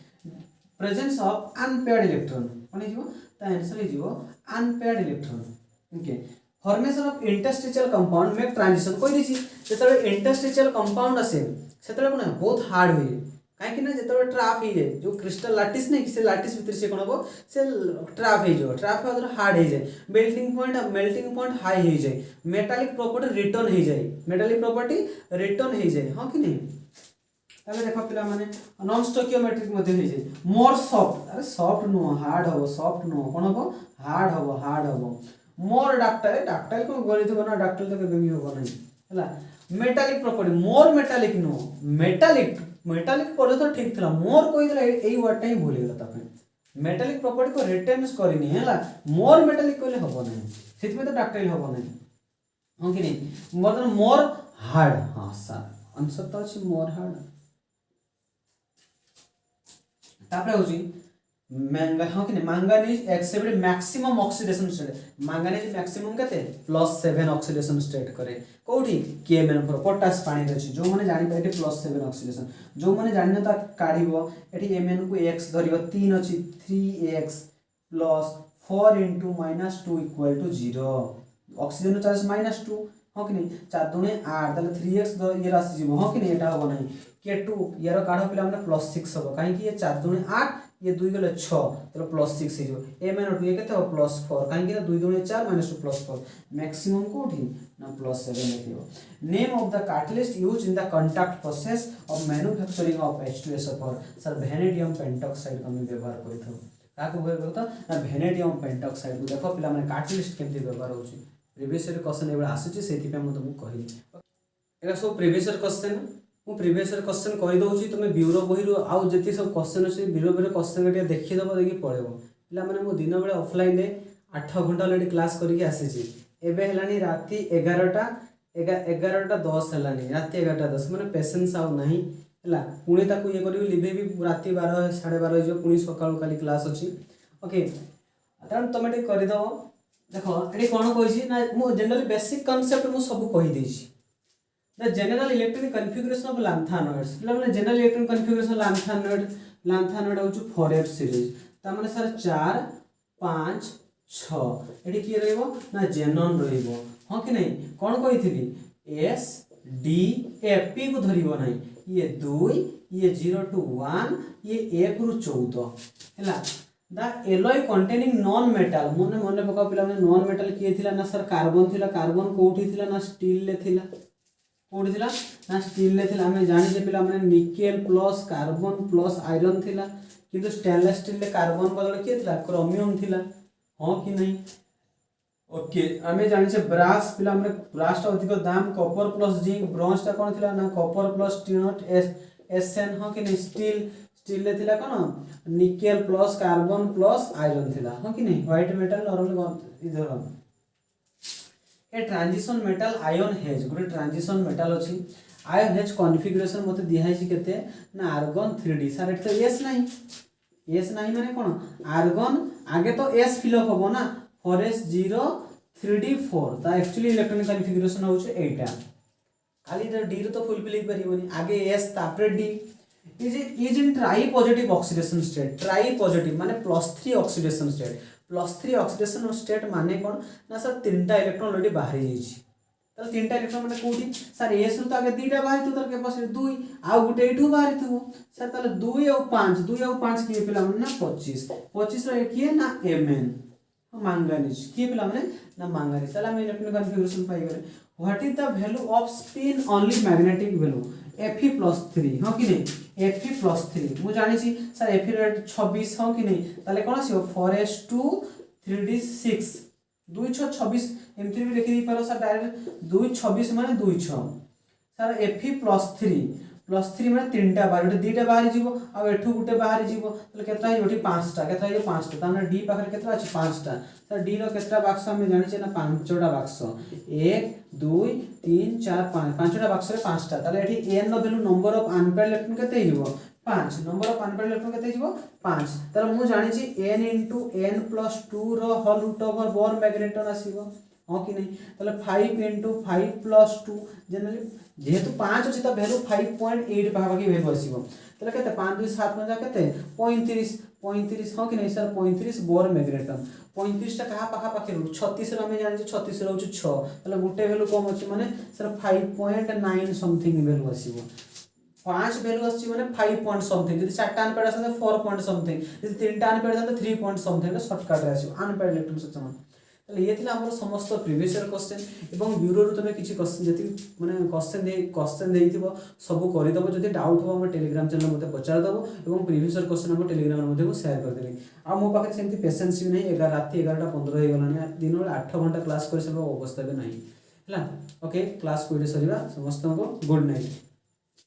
प्रेजेंस ऑफ अनपेयर्ड इलेक्ट्रॉन कोन जीवो ता आंसर जीवो unpaired electron okay formation of interstitial compound में ट्रांजिशन कोइ दिछि जेतबे इंटरस्टिशियल कंपाउंड आसे सेतबे कोन बहुत हार्ड होय काहे कि ना जेतबे ट्रैप ही जाय जो क्रिस्टल लैटिस नै से लैटिस भीतर से कोन हो से ट्रैप हे जो ट्रैप हो हार्ड हे जाय मेल्टिंग पॉइंट हाई हे जाय मेटालिक प्रॉपर्टी रिटर्न हे जाय मेटालिक प्रॉपर्टी रिटर्न हे जाय हां कि नहीं तबे देखो पिला माने नॉन स्टोकियोमेट्रिक मध्ये हे जे मोर सॉफ्ट अरे सॉफ्ट नो हार्ड हो सॉफ्ट नो कोन हो हार्ड हो मोर डाक्टाइल डाक्टाइल को गली थबो ना डाक्टाइल तो केबे भी होबो नहीं हला metallic property more metallic no metallic metallic परे तो ठीक थला मोर कोइ देला एई वर्ड टाइ भूल गेला तापे मेटालिक प्रॉपर्टी को रिटेन्स करनी हला मोर मेटालिक कहले होबो नहीं सेति में तो डाक्टाइल होबो नहीं हो कि नहीं मोर हार्ड हां सर आंसर तो अछि मोर हार्ड तापरे होजी मैंगा हाँ कि manganese except maximum oxidation state manganese maximum केते +7 ऑक्सीडेशन स्टेट करे कोठी केएमएन पर पोटास पानी अछि जो माने जानि पाइटे +7 ऑक्सीडेशन जो माने जानि त काढिबो एठी एमएन को x धरिबो 3 अछि 3x + 4 * -2 = 0 ऑक्सीजन चार्ज -2 हाँ कि नहीं 4 दूने 8 ताले 3x ये राशि जीवो हाँ कि नहीं एटा होबो नहीं k2 यार काढो पिला माने +6 होबो काहे कि ये 4 दूने 8 ये 2 गले 6 तले +6 हिजो mn2 ये केते हो +4 काहे कि 2 दूने 4 - 2 +4 मैक्सिमम कोठी ना +7 हेतियो name of the catalyst used in the contact process of manufacturing of H2SO4 sir vanadium pentoxide का हम व्यवहार करिथो काको होय तो ना वेनेडियम पेंटॉक्साइड को देखो पिला माने कैटलिस्ट केमति व्यवहार होची प्रीवियस ईयर क्वेश्चन एबा आसीची सेति पे हम तुमको कहली एगा सब प्रीवियस ईयर क्वेश्चन मु प्रीवियस ईयर क्वेश्चन कहि दउची तुमे ब्यूरो बहिरो आउ जति सब क्वेश्चन अछि ब्यूरो बहिरो क्वेश्चन के देखि दबो देखि पढेबो पिला माने मु दिन बेले ऑफलाइन रे 8 घंटा ऑलरेडी क्लास करिके आसीची एबे हेलानी राती 11टा 10 हेलानी राती 11:10 माने पेशेंस आउ नाही हला पुणी ताकू ये करिवि लिभे भी राती 12 12:30 जो पुणी सकाळ काली क्लास अछि ओके तन तमे टे करि दबो देखो एडी कोन कहिछि ना मु जनरली बेसिक कांसेप्ट मु सब कहि देछि the general electronic configuration of lanthanoids मतलब जनरल इलेक्ट्रॉनिक कॉन्फ़िगरेशन लैंथानोइड होछु 4f सीरीज ता माने सर 4 5 6 एडी की रहइबो ना जेनन रहइबो हां कि नहीं कोन कहिथिबी s d f p को धरिबो नहीं ये 2 ये 0 to 1 ये 1 रु 14 हैला the alloy containing non metal मने पका पिला ने नॉन मेटल किए थिला ना सर कार्बन कोठी थिला ना स्टील ले थिला कोठी थिला ना स्टील ले थिला हमें जानि जे पिला माने nickel plus carbon plus iron थिला किंतु स्टेनलेस स्टील ले कार्बन बदल किए थिला क्रोमियम थिला हां कि नहीं ओके हमें जानि जे ब्रास पिला माने ब्रास ता अधिक दाम कॉपर प्लस जिंक ब्रोंज ता कोन थिला ना कॉपर प्लस टिनट एसएन हां कि नहीं स्टील ले थिला कोन nickel plus carbon plus iron थिला हां कि नहीं व्हाइट मेटल नॉर्मल इधर ए ट्रांजिशन मेटल आयन हेज गुटे ट्रांजिशन मेटल अछि आयन हेज कॉन्फ़िगरेशन मते दिहाई छि केते ना आर्गन 3d सर एत एस नहीं माने कोन आर्गन आगे तो s फिल अप होबो ना 4s0 3d4 ता एक्चुअली इलेक्ट्रॉनिक कॉन्फ़िगरेशन होछ एटा खाली d रो तो फुलफिल ही परिबोनी आगे s तापरे d is in tri positive oxidation state tri positive माने +3 oxidation state +3 oxidation state माने कोन ना सर तीनटा इलेक्ट्रॉन ऑलरेडी बाहर जाईछि त तीनटा इलेक्ट्रॉन माने कोठी सर s रु त आगे दीटा बाहर तो तर कैपेसिटी 2 आ गुटे एठू बाहर थबो सर ताले 2 और 5 किए पिला माने ना 25 रो किए ना mn manganese किए पिला माने ना manganese चला हम इलेक्ट्रॉनिक कॉन्फ़िगरेशन पाई गरे what is the value off spin only magnetic value Fe+3 हां कि नहीं Fe+3 मु जानि छी सर Fe रेट 26 हां कि नहीं ताले कोन आसीओ 4s2 3d6 2 6 26 एमथि भी लिखि दी पारो सर डायरेक्ट 2 26 माने 2 6 सर Fe+3 माने तीनटा बाहर ओटे दीटा बाहर जीवो आ एठू गुटे बाहर जीवो तले केतरा ओटी पांचटा केतरा ये पांचटा ताने d पाखर केतरा अछि पांचटा सर d रो केतरा बाक्स हम जानि छै ना पांचटा बाक्स 1 2 3 4 5 पांचटा बाक्स रे पांचटा ताले एठी n नो value number of unpaired electron केते हिजो 5 नंबर ऑफ अनपेयर्ड इलेक्ट्रॉन केते हिजो 5 ताले मु जानि छी n * n+2 रो whole root over Bohr magneton आसीबो हां कि नहीं ताले 5 * 5+2 जनरली जेहेतु 5 अछि त वैल्यू 5.8 पाबा की वैल्यू आसीबो ताले केते 5 2 7 9 केते 35 हां कि नहीं सर 35 बोर मैग्नेटन 35 टा कहा पाखा पाखे रूट 36 रे हमें जानि 36 रे होछ 6 ताले गुटे वैल्यू कम अछि माने सर 5.9 समथिंग वैल्यू आसीबो 5 वैल्यू आछि माने 5 पॉइंट समथिंग यदि 4 टा अनपेयर्ड आछन 4 पॉइंट समथिंग यदि 3 टा अनपेयर्ड आछन 3 पॉइंट समथिंग शॉर्टकट रे आछो अनपेयर्ड इलेक्ट्रॉन समान ताले ये थिला हमर समस्त प्रीवियस ईयर क्वेश्चन एवं ब्यूरो रु तमे किछि क्वेश्चन जति माने क्वेश्चन देइथिबो सब करि दबो जति डाउट हो हमर टेलीग्राम चैनल मते पचार दबो एवं प्रीवियस ईयर क्वेश्चन हमर टेलीग्राम मते को शेयर कर देबे आ मो पाखे सेमति पेशेंस भी नहीं 11 रात 11:15 हे गलानी दिन बेला 8 घंटा क्लास कर सब अवस्था भी नहीं हला ओके क्लास कोइले सरीबा समस्त को गुड नाइट।